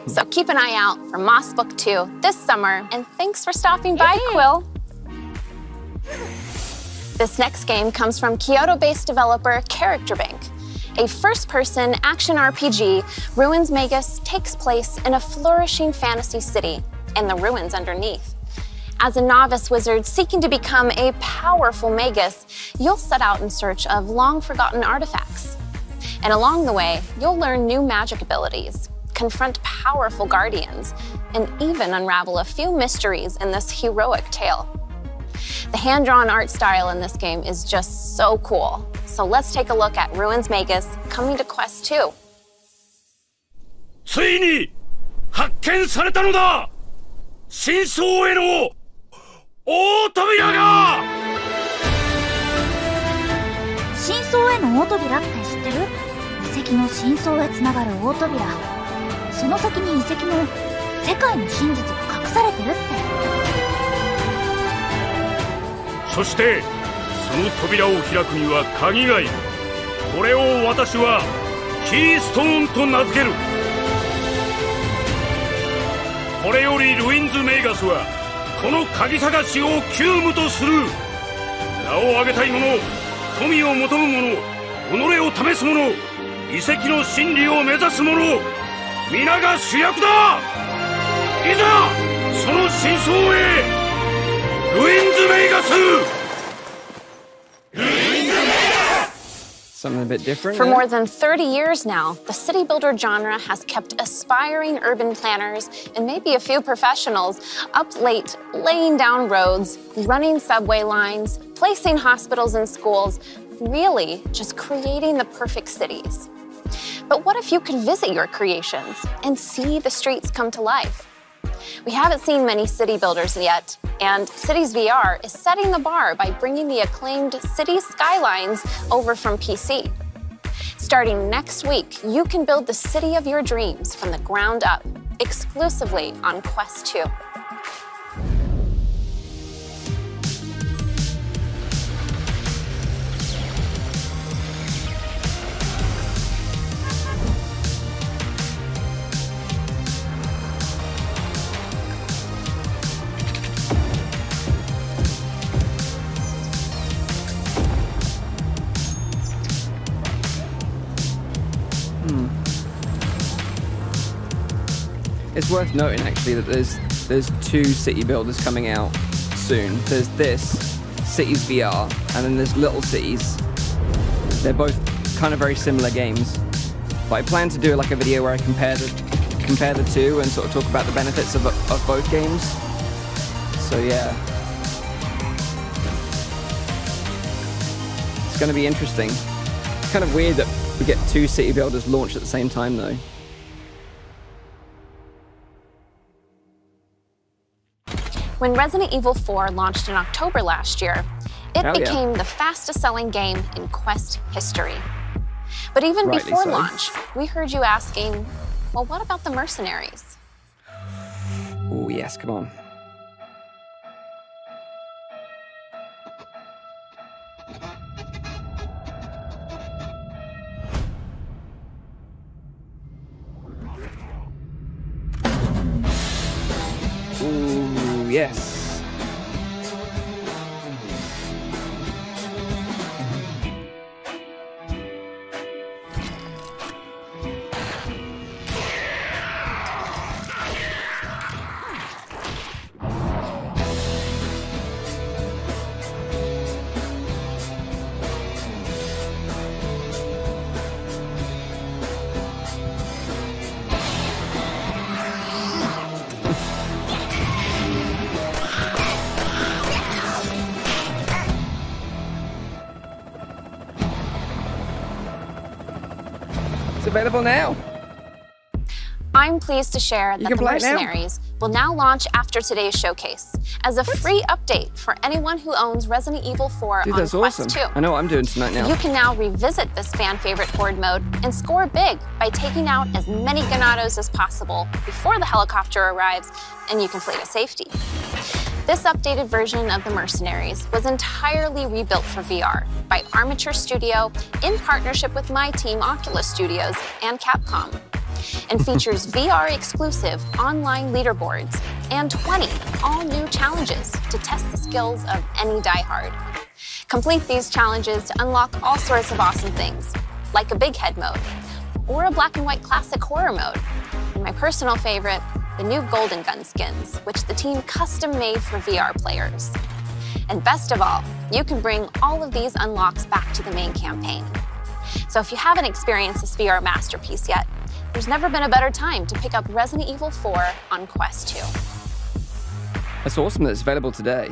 [SPEAKER 2] So keep an eye out for Moss Book 2 this summer, and thanks for stopping by, Quill. This next game comes from Kyoto-based developer Character Bank. A first-person action RPG, Ruins Magus takes place in a flourishing fantasy city and the ruins underneath. As a novice wizard seeking to become a powerful magus, you'll set out in search of long-forgotten artifacts. And along the way, you'll learn new magic abilities, confront powerful guardians, and even unravel a few mysteries in this heroic tale. The hand-drawn art style in this game is just so cool. So let's take a look at Ruins Magus coming to Quest 2.
[SPEAKER 10] ついに発見されたのだ。真相への大扉が。
[SPEAKER 11] 真相への大扉って知ってる？遺跡の真相へつながる大扉。その先に遺跡の世界の真実が隠されてるって。
[SPEAKER 10] そしてその扉を開くには鍵がいる。これを私はキーストーンと名付ける。これよりルインズ・メイガスはこの鍵探しを急務とする。名を挙げたい者、富を求む者、己を試す者、遺跡の真理を目指す者、皆が主役だ。いざその真相へ。ルインズ・メイガス。
[SPEAKER 1] Something a bit different.
[SPEAKER 2] For more than 30 years now, the city builder genre has kept aspiring urban planners and maybe a few professionals up late, laying down roads, running subway lines, placing hospitals and schools, really just creating the perfect cities. But what if you could visit your creations and see the streets come to life? We haven't seen many city builders yet, and Cities VR is setting the bar by bringing the acclaimed City Skylines over from PC. Starting next week, you can build the city of your dreams from the ground up, exclusively on Quest 2.
[SPEAKER 1] It's worth noting actually that there's two city builders coming out soon. There's this Cities VR, and then there's Little Cities. They're both kind of very similar games, but I plan to do like a video where I compare the two and sort of talk about the benefits of both games. So yeah, it's going to be interesting. It's kind of weird that we get two city builders launched at the same time though.
[SPEAKER 2] When Resident Evil 4 launched in October last year, it became the fastest-selling game in Quest history. But even before launch, we heard you asking, well, what about the mercenaries?
[SPEAKER 1] Oh yes, come on. Ooh, yes. It's available now.
[SPEAKER 2] I'm pleased to share that the Mercenaries will now launch after today's showcase as a free update for anyone who owns Resident Evil 4 on Quest
[SPEAKER 1] awesome.
[SPEAKER 2] 2.
[SPEAKER 1] I know what I'm doing tonight now.
[SPEAKER 2] You can now revisit this fan-favorite horde mode and score big by taking out as many Ganados as possible before the helicopter arrives and you can flee to safety. This updated version of the Mercenaries was entirely rebuilt for VR by Armature Studio in partnership with my team Oculus Studios and Capcom, and features VR-exclusive online leaderboards and 20 all-new challenges to test the skills of any diehard. Complete these challenges to unlock all sorts of awesome things, like a big head mode, or a black and white classic horror mode, and my personal favorite, the new Golden Gun skins, which the team custom made for VR players. And best of all, you can bring all of these unlocks back to the main campaign. So if you haven't experienced this VR masterpiece yet, there's never been a better time to pick up Resident Evil 4 on Quest 2.
[SPEAKER 1] That's awesome that it's available today.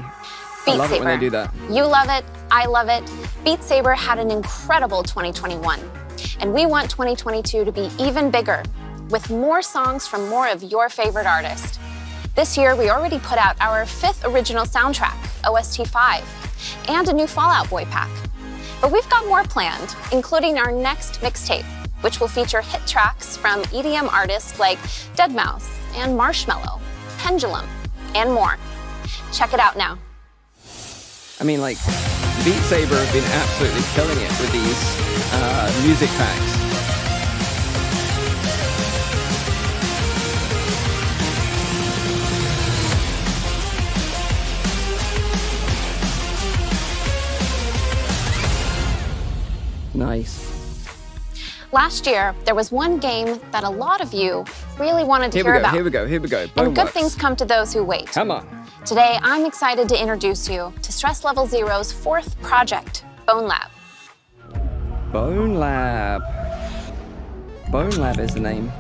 [SPEAKER 2] Beat
[SPEAKER 1] I love
[SPEAKER 2] Saber.
[SPEAKER 1] it when they do that.
[SPEAKER 2] You love it, I love it. Beat Saber had an incredible 2021, and we want 2022 to be even bigger, with more songs from more of your favorite artists. This year, we already put out our 5th original soundtrack, OST 5, and a new Fall Out Boy pack. But we've got more planned, including our next mixtape, which will feature hit tracks from EDM artists like Deadmau5 and Marshmello, Pendulum, and more. Check it out now.
[SPEAKER 1] I mean, like, Beat Saber have been absolutely killing it with these music packs. Nice.
[SPEAKER 2] Last year, there was one game that a lot of you really wanted to hear about.
[SPEAKER 1] Here we go.
[SPEAKER 2] And good things come to those who wait.
[SPEAKER 1] Come on.
[SPEAKER 2] Today, I'm excited to introduce you to Stress Level Zero's 4th project, Bone Lab.
[SPEAKER 1] Bone Lab. Bone Lab is the name.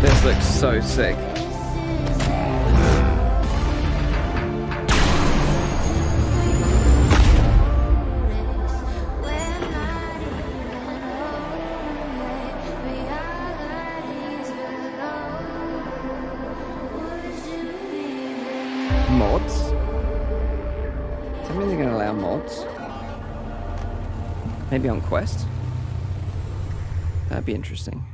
[SPEAKER 1] This looks so sick. Mods? Does that mean they're going to allow mods? Maybe on Quest? That'd be interesting.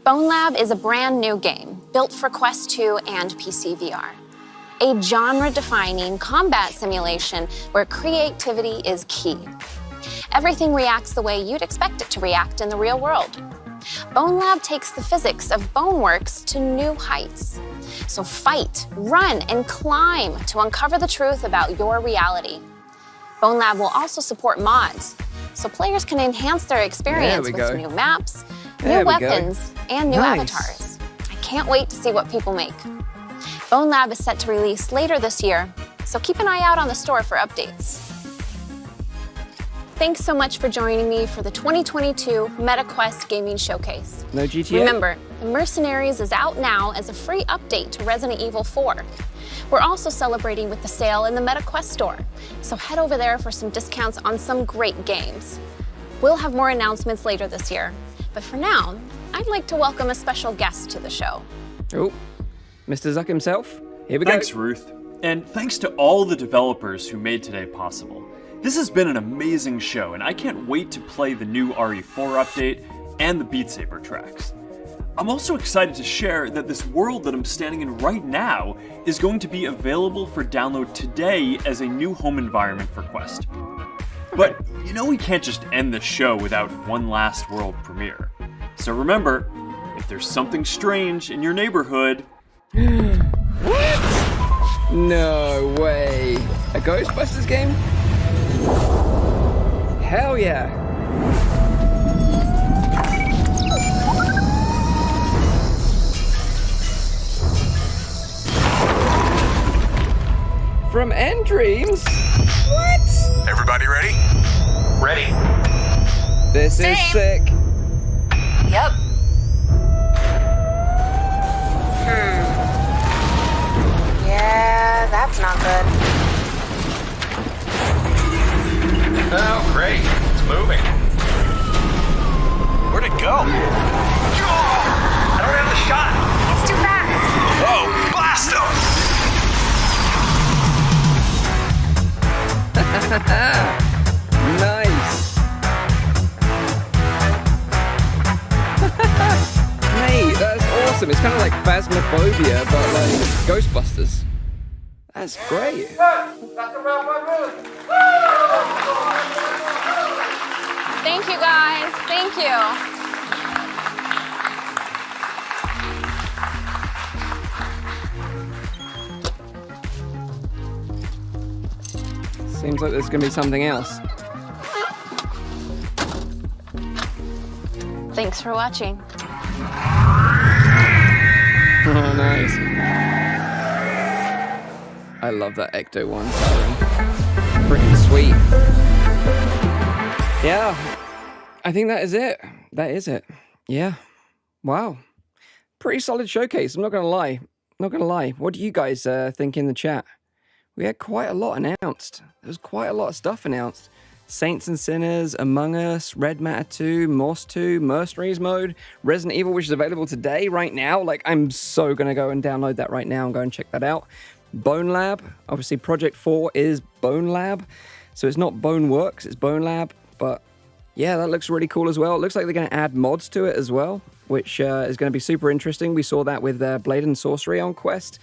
[SPEAKER 2] Bone Lab is a brand new game built for Quest 2 and PC VR. A genre-defining combat simulation where creativity is key. Everything reacts the way you'd expect it to react in the real world. Bone Lab takes the physics of Boneworks to new heights. So fight, run, and climb to uncover the truth about your reality. Bone Lab will also support mods, so players can enhance their experience with new maps, new weapons, and new avatars. I can't wait to see what people make. Bone Lab is set to release later this year, so keep an eye out on the store for updates. Thanks so much for joining me for the 2022 MetaQuest Gaming Showcase.
[SPEAKER 1] No GTA?
[SPEAKER 2] Remember, The Mercenaries is out now as a free update to Resident Evil 4. We're also celebrating with the sale in the MetaQuest store, so head over there for some discounts on some great games. We'll have more announcements later this year, but for now, I'd like to welcome a special guest to the show.
[SPEAKER 1] Oh, Mr. Zuck himself. Here we
[SPEAKER 12] go. Thanks, Ruth. And thanks to all the developers who made today possible. This has been an amazing show, and I can't wait to play the new RE4 update and the Beat Saber tracks. I'm also excited to share that this world that I'm standing in right now is going to be available for download today as a new home environment for Quest. But you know we can't just end the show without one last world premiere. So remember, if there's something strange in your neighborhood...
[SPEAKER 1] What? No way. A Ghostbusters game? Hell yeah. From End Dreams? What?
[SPEAKER 5] Everybody ready? Ready.
[SPEAKER 1] This is sick.
[SPEAKER 2] Yep. Yeah, that's not good.
[SPEAKER 5] Oh, great. It's moving. Where'd it go? I don't have the shot.
[SPEAKER 2] It's too fast.
[SPEAKER 5] Oh, blast him!
[SPEAKER 1] Nice. Mate, that's awesome. It's kind of like Phasmophobia, but like Ghostbusters. That's great.
[SPEAKER 2] Thank you, guys. Thank you.
[SPEAKER 1] Seems like there's going to be something else.
[SPEAKER 2] Thanks for watching.
[SPEAKER 1] Oh, nice. I love that Ecto 1 siren. Freaking sweet. Yeah, I think that is it. That is it. Yeah. Wow. Pretty solid showcase. I'm not going to lie. Not going to lie. What do you guys think in the chat? We had quite a lot announced. There was quite a lot of stuff announced. Saints and Sinners, Among Us, Red Matter 2, Morse 2, Mercenaries Mode, Resident Evil, which is available today, right now. Like, I'm so going to go and download that right now and go and check that out. Bone Lab. Obviously, Project 4 is Bone Lab. So it's not Boneworks, it's Bone Lab. But yeah, that looks really cool as well. It looks like they're going to add mods to it as well, which is going to be super interesting. We saw that with Blade and Sorcery on Quest.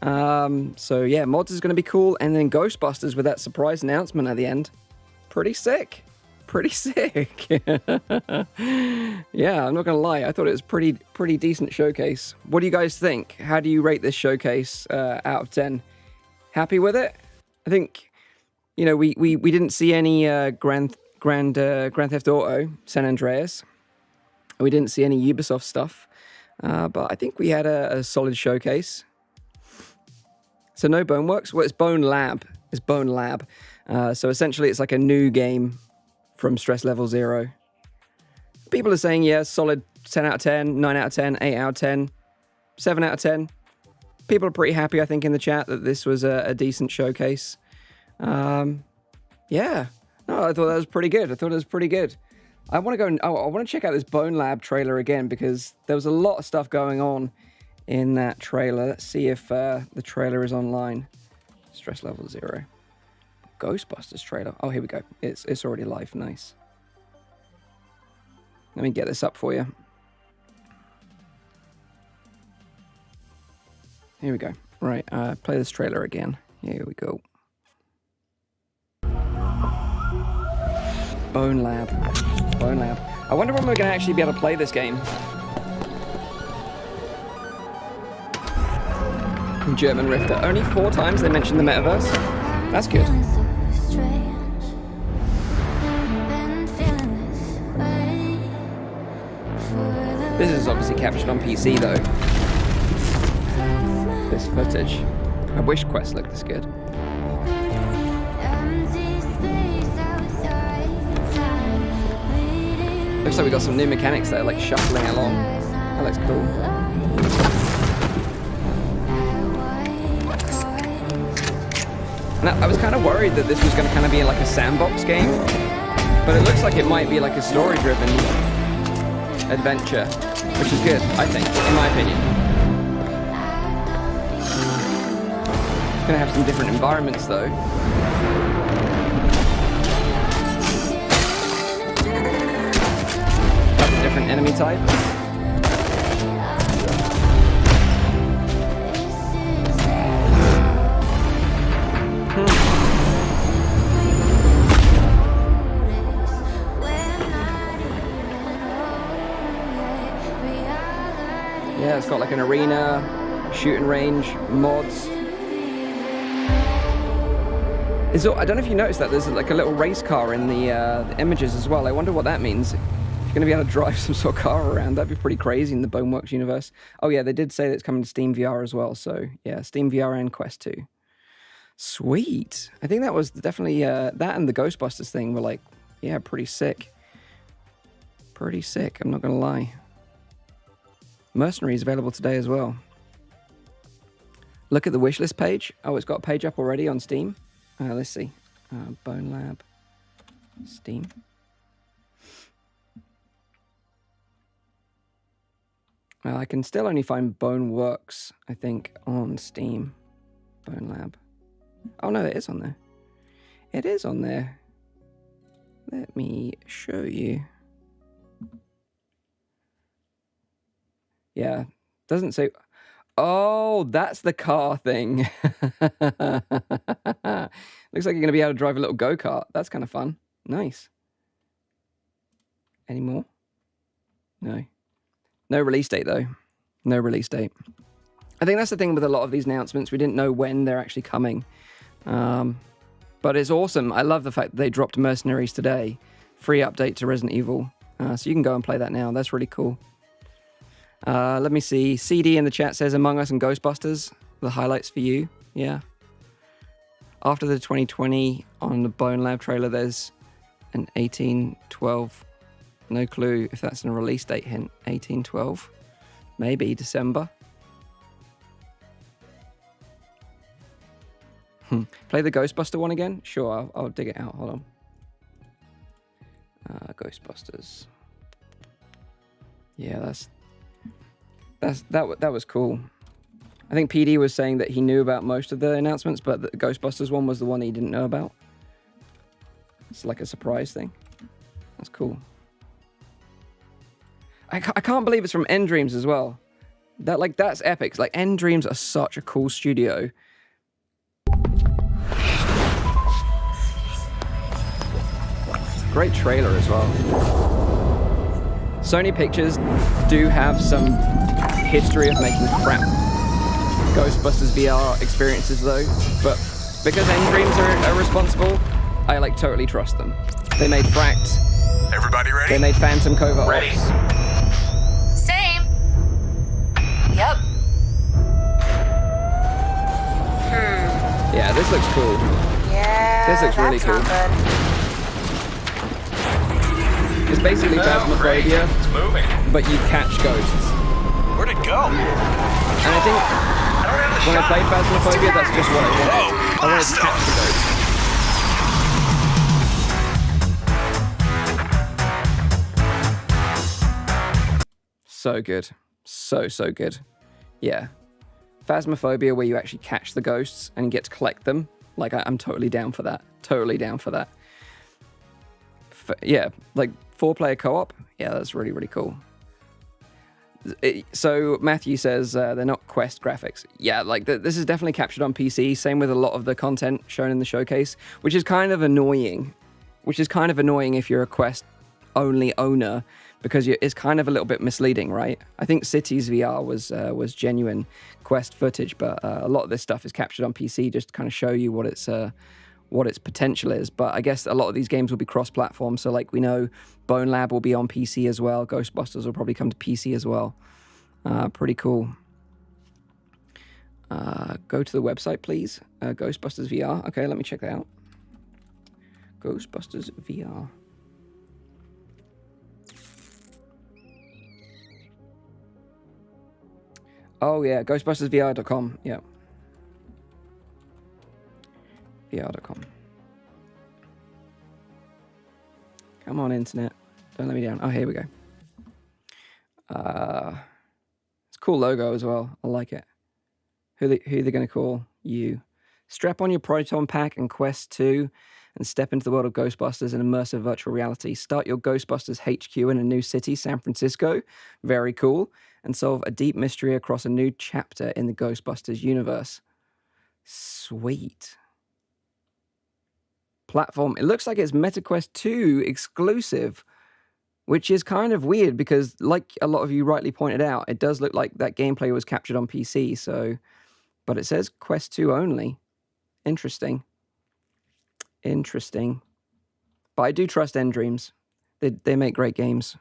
[SPEAKER 1] So yeah, mods is going to be cool, and then Ghostbusters with that surprise announcement at the end. Pretty sick. Pretty sick. Yeah, I'm not going to lie. I thought it was pretty decent showcase. What do you guys think? How do you rate this showcase out of 10? Happy with it? I think, you know, we didn't see any Grand Theft Auto San Andreas. We didn't see any Ubisoft stuff. But I think we had a solid showcase. So no Boneworks? Well, it's Bone Lab. It's Bone Lab. So essentially, it's like a new game from Stress Level 0. People are saying, yeah, solid 10 out of 10, 9 out of 10, 8 out of 10, 7 out of 10. People are pretty happy, I think, in the chat that this was a decent showcase. Yeah. No, I thought that was pretty good. I want to go and I want to check out this Bone Lab trailer again, because there was a lot of stuff going on in that trailer. Let's see if the trailer is online. Stress Level 0. Ghostbusters trailer. Oh, here we go. It's already live. Nice. Let me get this up for you. Here we go. Right, play this trailer again. Here we go. Bone Lab. Bone Lab. I wonder when we're going to actually be able to play this game. German Rifter. Only 4 times they mentioned the metaverse. That's good. This is obviously captured on PC though. This footage. I wish Quest looked this good. Looks like we got some new mechanics there, like shuffling along. That looks cool. And I was kind of worried that this was going to kind of be like a sandbox game, but it looks like it might be like a story-driven adventure, which is good, I think, in my opinion. It's going to have some different environments, though. different enemy type. Yeah, it's got like an arena, shooting range, mods. I don't know if you noticed that there's like a little race car in the images as well. I wonder what that means. If you're going to be able to drive some sort of car around, that'd be pretty crazy in the Boneworks universe. Oh yeah, they did say that it's coming to Steam VR as well. So yeah, Steam VR and Quest 2. Sweet. I think that was definitely, that and the Ghostbusters thing were like, yeah, pretty sick. Pretty sick, I'm not going to lie. Mercenaries available today as well. Look at the wishlist page. Oh, it's got a page up already on Steam. Let's see. Bone Lab. Steam. Well, I can still only find Boneworks, I think, on Steam. Bone Lab. Oh, no, it is on there. It is on there. Let me show you. Yeah. Doesn't say... Oh, that's the car thing. Looks like you're going to be able to drive a little go-kart. That's kind of fun. Nice. Any more? No. No release date, though. No release date. I think that's the thing with a lot of these announcements. We didn't know when they're actually coming. But it's awesome. I love the fact that they dropped Mercenaries today. Free update to Resident Evil. So you can go and play that now. That's really cool. Let me see. CD in the chat says Among Us and Ghostbusters. The highlights for you. Yeah. After the 2020 on the Bone Lab trailer, there's an 1812. No clue if that's a release date hint. 1812. Maybe December. Play the Ghostbuster one again? Sure, I'll dig it out. Hold on. Ghostbusters. Yeah, that was cool. I think PD was saying that he knew about most of the announcements, but the Ghostbusters one was the one he didn't know about. It's like a surprise thing. That's cool. I can't believe it's from End Dreams as well. That's epic. Like, End Dreams are such a cool studio. Great trailer as well. Sony Pictures do have some history of making crap Ghostbusters VR experiences though, but because End Dreams are responsible, I totally trust them. They made Fract.
[SPEAKER 13] Everybody ready?
[SPEAKER 1] They made Phantom Covert
[SPEAKER 13] ready.
[SPEAKER 1] Ops.
[SPEAKER 14] Same. Yep.
[SPEAKER 1] Yeah, this looks cool.
[SPEAKER 14] Yeah,
[SPEAKER 1] this looks really cool. It's basically Phasmophobia,
[SPEAKER 13] it's moving.
[SPEAKER 1] But you catch ghosts.
[SPEAKER 13] Where'd it go?
[SPEAKER 1] And I think when I played Phasmophobia, that's just what I wanted. I wanted to catch the ghosts. So good. So good. Yeah. Phasmophobia where you actually catch the ghosts and you get to collect them. I'm totally down for that. Totally down for that. Yeah, 4-player co-op. Yeah, that's really, really cool. So Matthew says they're not Quest graphics. Yeah, this is definitely captured on PC. Same with a lot of the content shown in the showcase, which is kind of annoying. If you're a Quest only owner, because it's kind of a little bit misleading, right? I think Cities VR was genuine Quest footage, but a lot of this stuff is captured on PC just to kind of show you what its potential is. But I guess a lot of these games will be cross-platform. So we know Bone Lab will be on PC as well. Ghostbusters will probably come to PC as well. Pretty cool. Go to the website, please. Ghostbusters VR. Okay, let me check that out. Ghostbusters VR. Oh yeah, ghostbustersvr.com. Yeah. VR.com. Come on, internet. Don't let me down. Oh, here we go. It's a cool logo as well. I like it. Who are they going to call? You. Strap on your Proton Pack and Quest 2 and step into the world of Ghostbusters in immersive virtual reality. Start your Ghostbusters HQ in a new city, San Francisco. Very cool. And solve a deep mystery across a new chapter in the Ghostbusters universe. Sweet. Platform. It looks like it's MetaQuest 2 exclusive, which is kind of weird because, like a lot of you rightly pointed out, it does look like that gameplay was captured on PC, so... But it says Quest 2 only. Interesting. Interesting. But I do trust Endreams. They make great games.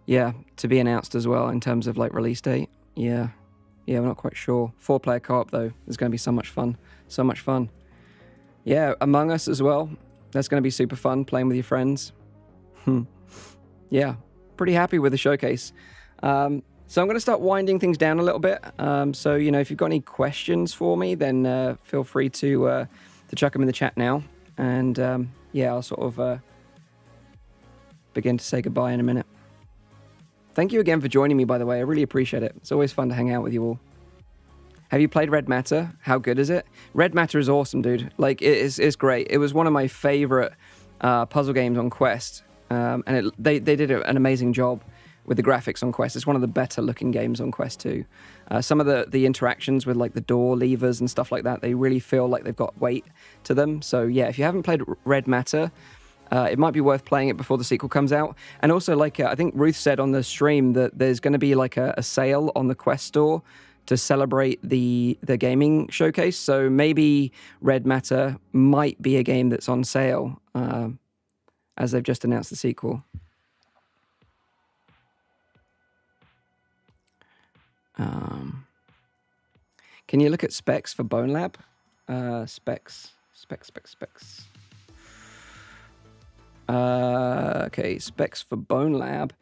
[SPEAKER 1] Yeah, to be announced as well in terms of, like, release date. Yeah. Yeah, we're not quite sure. 4-player co-op, though. It's going to be so much fun. So much fun. Yeah, Among Us as well. That's going to be super fun, playing with your friends. Yeah, pretty happy with the showcase. So I'm going to start winding things down a little bit. So, you know, if you've got any questions for me, then feel free to chuck them in the chat now. And, yeah, I'll sort of begin to say goodbye in a minute. Thank you again for joining me, by the way. I really appreciate it. It's always fun to hang out with you all. Have you played Red Matter? How good is it? Red Matter is awesome, dude. It's great. It was one of my favorite puzzle games on Quest. And they did an amazing job with the graphics on Quest. It's one of the better looking games on Quest 2. Some of the interactions with like the door levers and stuff like that, they really feel like they've got weight to them. So yeah, if you haven't played Red Matter, it might be worth playing it before the sequel comes out. And also, like I think Ruth said on the stream that there's going to be like a sale on the Quest store to celebrate the gaming showcase. So maybe Red Matter might be a game that's on sale as they've just announced the sequel. Can you look at specs for Bone Lab? Specs. Okay, specs for Bone Lab.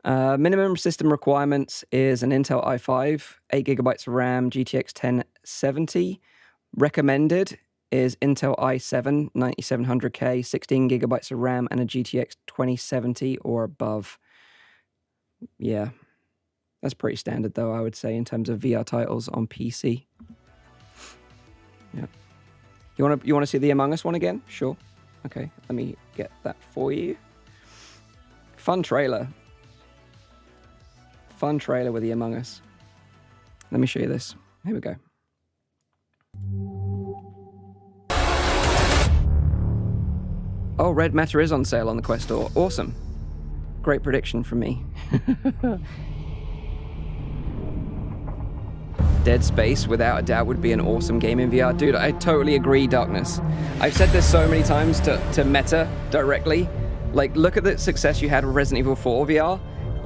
[SPEAKER 1] Minimum system requirements is an Intel i5, 8GB of RAM, GTX 1070. Recommended is Intel i7, 9700K, 16GB of RAM, and a GTX 2070 or above. Yeah, that's pretty standard, though, I would say, in terms of VR titles on PC. Yeah. You want to see the Among Us one again? Sure. Okay, let me get that for you. Fun trailer. Fun trailer with the Among Us. Let me show you this. Here we go. Oh, Red Matter is on sale on the Quest Store. Awesome. Great prediction from me. Dead Space, without a doubt, would be an awesome game in VR. Dude, I totally agree, Darkness. I've said this so many times to Meta directly. Like, look at the success you had with Resident Evil 4 VR,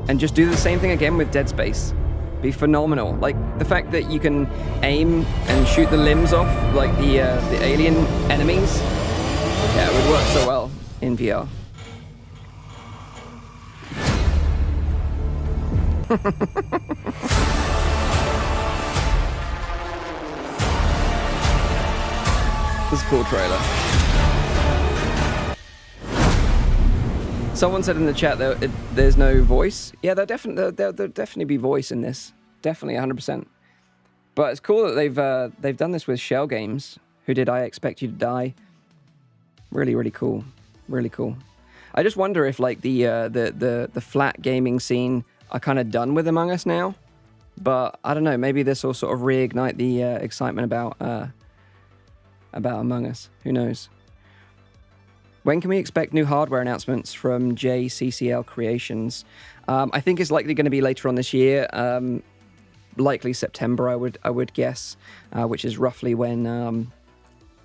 [SPEAKER 1] and just do the same thing again with Dead Space. Be phenomenal. Like, the fact that you can aim and shoot the limbs off, like the alien enemies, yeah, it would work so well in VR. This is a cool trailer. Someone said in the chat that there's no voice. Yeah, there'll definitely be voice in this. Definitely, 100%. But it's cool that they've done this with Shell Games, who did I Expect You to Die. Really, really cool. Really cool. I just wonder if like the flat gaming scene are kind of done with Among Us now. But I don't know. Maybe this will sort of reignite the excitement about Among Us. Who knows? When can we expect new hardware announcements from JCCL Creations? I think it's likely going to be later on this year. Likely September, I would guess, which is roughly when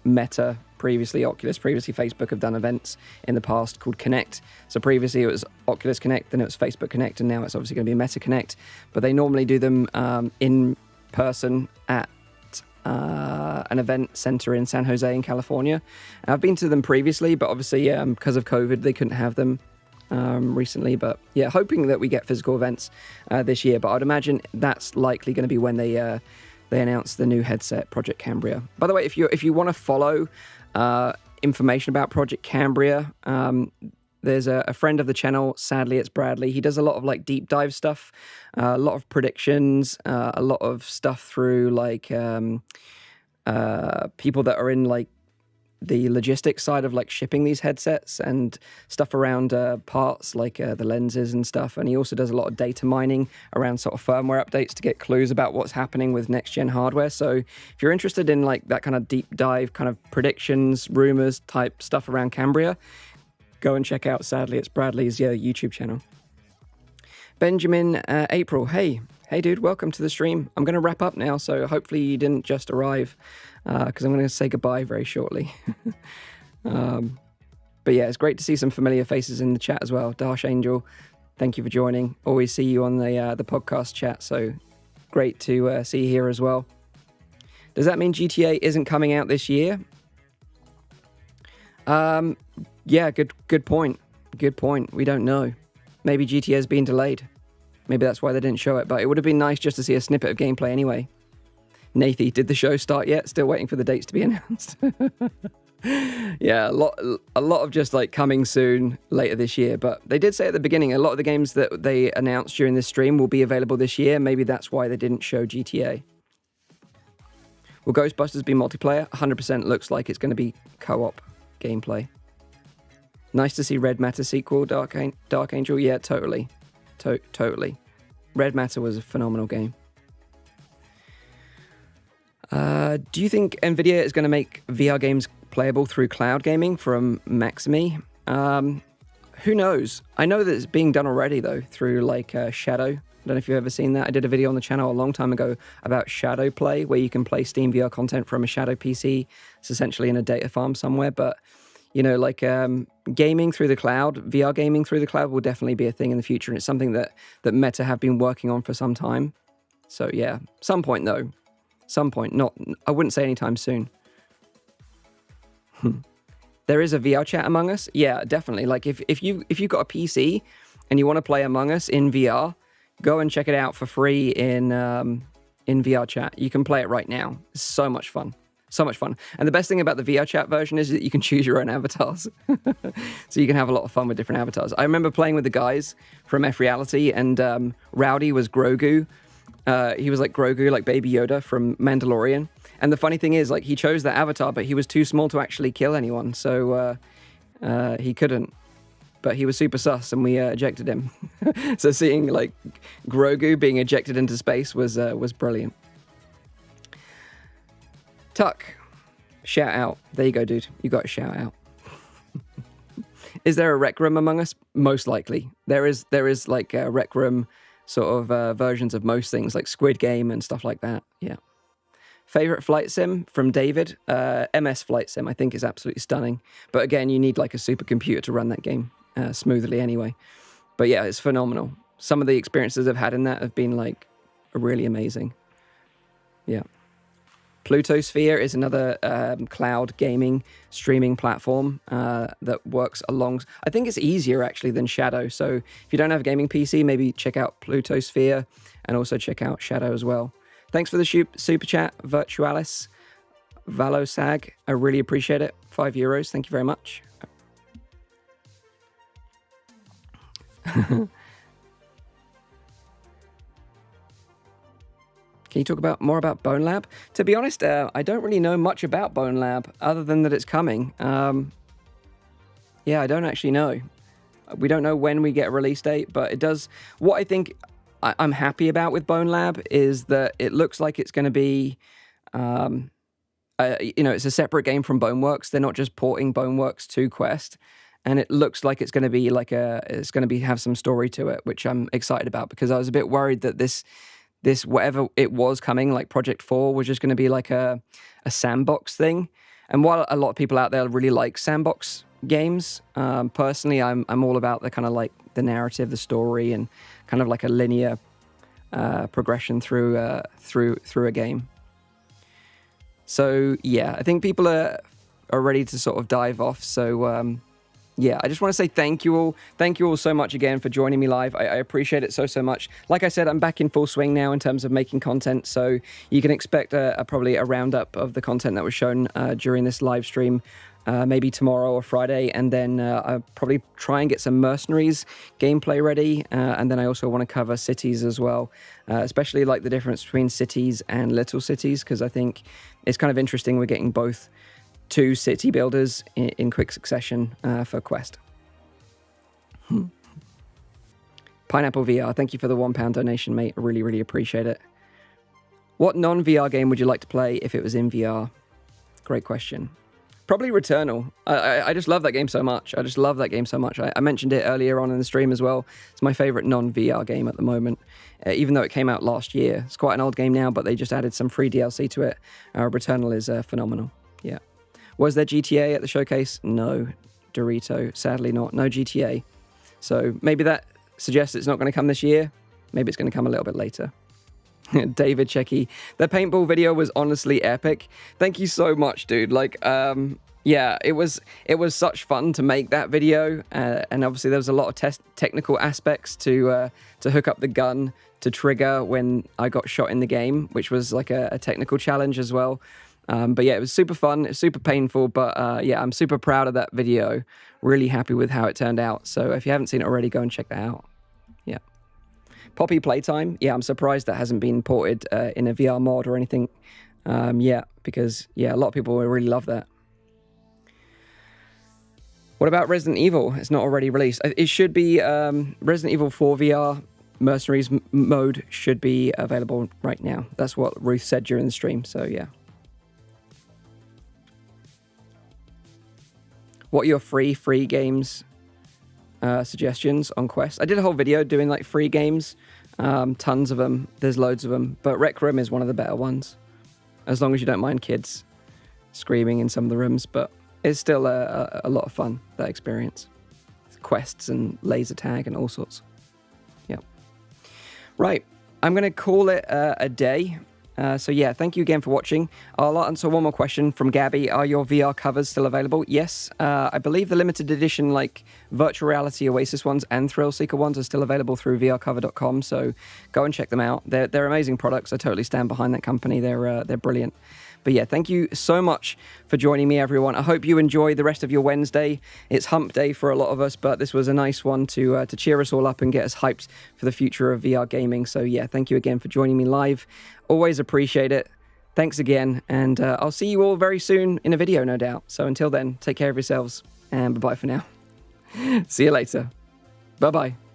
[SPEAKER 1] Meta, previously Oculus, previously Facebook, have done events in the past called Connect. So previously it was Oculus Connect, then it was Facebook Connect, and now it's obviously going to be Meta Connect. But they normally do them in person at an event center in San Jose in California. I've been to them previously, but obviously because of COVID, they couldn't have them recently. But yeah, hoping that we get physical events this year. But I'd imagine that's likely going to be when they announce the new headset, Project Cambria. By the way, if you want to follow information about Project Cambria, there's a friend of the channel, sadly it's Bradley. He does a lot of like deep dive stuff, a lot of predictions, a lot of stuff through like people that are in like the logistics side of like shipping these headsets and stuff around parts like the lenses and stuff. And he also does a lot of data mining around sort of firmware updates to get clues about what's happening with next gen hardware. So if you're interested in like that kind of deep dive kind of predictions, rumors type stuff around Cambria, go and check out, sadly, it's Bradley's YouTube channel. Benjamin April, hey dude, welcome to the stream. I'm going to wrap up now, so hopefully you didn't just arrive, because I'm going to say goodbye very shortly. But yeah, it's great to see some familiar faces in the chat as well. Darsh Angel, thank you for joining. Always see you on the podcast chat, so great to see you here as well. Does that mean GTA isn't coming out this year? Yeah, good point. Good point. We don't know. Maybe GTA has been delayed. Maybe that's why they didn't show it, but it would have been nice just to see a snippet of gameplay anyway. Nathy, did the show start yet? Still waiting for the dates to be announced. Yeah, a lot of just like coming soon later this year, but they did say at the beginning, a lot of the games that they announced during this stream will be available this year. Maybe that's why they didn't show GTA. Will Ghostbusters be multiplayer? 100% looks like it's going to be co-op gameplay. Nice to see Red Matter sequel, Dark Angel. Yeah, totally. Totally. Red Matter was a phenomenal game. Do you think NVIDIA is going to make VR games playable through cloud gaming from Maximi? Who knows? I know that it's being done already, though, through like Shadow. I don't know if you've ever seen that. I did a video on the channel a long time ago about Shadow Play, where you can play Steam VR content from a Shadow PC. It's essentially in a data farm somewhere, but you know, like gaming through the cloud, VR gaming through the cloud will definitely be a thing in the future. And it's something that Meta have been working on for some time. So yeah, some point though. Some point, not, I wouldn't say anytime soon. There is a VR chat Among Us. Yeah, definitely. Like if you've got a PC and you want to play Among Us in VR, go and check it out for free in VR chat. You can play it right now. It's so much fun. So much fun. And the best thing about the VR chat version is that you can choose your own avatars. So you can have a lot of fun with different avatars. I remember playing with the guys from F Reality, and Rowdy was Grogu. He was like Grogu, like Baby Yoda from Mandalorian. And the funny thing is, like, he chose that avatar, but he was too small to actually kill anyone. So he couldn't. But he was super sus, and we ejected him. So seeing like Grogu being ejected into space was brilliant. Tuck, shout out. There you go, dude. You got a shout out. Is there a rec room Among Us? Most likely. There is like a rec room sort of versions of most things, like Squid Game and stuff like that. Yeah. Favorite flight sim from David? MS Flight Sim, I think, is absolutely stunning. But again, you need like a supercomputer to run that game smoothly anyway. But yeah, it's phenomenal. Some of the experiences I've had in that have been like really amazing. Yeah. Pluto Sphere is another cloud gaming streaming platform that works along. I think it's easier actually than Shadow. So if you don't have a gaming PC, maybe check out Pluto Sphere and also check out Shadow as well. Thanks for the super chat, Virtualis Valosag. I really appreciate it. €5. Thank you very much. Can you talk more about Bone Lab? To be honest, I don't really know much about Bone Lab other than that it's coming. Yeah, I don't actually know. We don't know when we get a release date, but it does. What I think I'm happy about with Bone Lab is that it looks like it's going to be, it's a separate game from Boneworks. They're not just porting Boneworks to Quest, and it looks like it's going to be have some story to it, which I'm excited about because I was a bit worried that this whatever it was coming, like Project 4, was just going to be like a sandbox thing. And while a lot of people out there really like sandbox games, personally, I'm all about the kind of like the narrative, the story, and kind of like a linear progression through a game. So yeah, I think people are ready to sort of dive off. So yeah, I just want to say thank you all. Thank you all so much again for joining me live. I appreciate it so much. Like I said, I'm back in full swing now in terms of making content, so you can expect probably a roundup of the content that was shown during this live stream, maybe tomorrow or Friday, and then I'll probably try and get some Mercenaries gameplay ready, and then I also want to cover cities as well, especially like the difference between cities and little cities, because I think it's kind of interesting we're getting both 2 city builders in quick succession for Quest. Pineapple VR, thank you for the £1 donation, mate. I really, really appreciate it. What non-VR game would you like to play if it was in VR? Great question. Probably Returnal. I just love that game so much. I mentioned it earlier on in the stream as well. It's my favorite non-VR game at the moment, even though it came out last year. It's quite an old game now, but they just added some free DLC to it. Returnal is phenomenal. Yeah. Was there GTA at the showcase? No. Dorito, sadly not. No GTA. So maybe that suggests it's not going to come this year. Maybe it's going to come a little bit later. David Checky, the paintball video was honestly epic. Thank you so much, dude. Like, yeah, it was such fun to make that video, and obviously there was a lot of technical aspects to hook up the gun to trigger when I got shot in the game, which was like a technical challenge as well. But yeah, it was super fun. It was super painful, but yeah, I'm super proud of that video. Really happy with how it turned out. So if you haven't seen it already, go and check that out. Yeah. Poppy Playtime. Yeah, I'm surprised that hasn't been ported in a VR mod or anything. Yeah, because yeah, a lot of people will really love that. What about Resident Evil? It's not already released. It should be Resident Evil 4 VR Mercenaries mode should be available right now. That's what Ruth said during the stream. So yeah. What are your free games suggestions on Quest? I did a whole video doing like free games. Tons of them. There's loads of them. But Rec Room is one of the better ones. As long as you don't mind kids screaming in some of the rooms. But it's still a lot of fun, that experience. Quests and laser tag and all sorts. Yeah. Right. I'm going to call it a day. So yeah, thank you again for watching. I'll answer one more question from Gabby. Are your VR covers still available? Yes. I believe the limited edition, like virtual reality Oasis ones and Thrill Seeker ones are still available through vrcover.com. So go and check them out. They're amazing products. I totally stand behind that company. They're brilliant. But yeah, thank you so much for joining me, everyone. I hope you enjoy the rest of your Wednesday. It's hump day for a lot of us, but this was a nice one to cheer us all up and get us hyped for the future of VR gaming. So yeah, thank you again for joining me live. Always appreciate it. Thanks again, and I'll see you all very soon in a video, no doubt. So until then, take care of yourselves, and bye-bye for now. See you later. Bye-bye.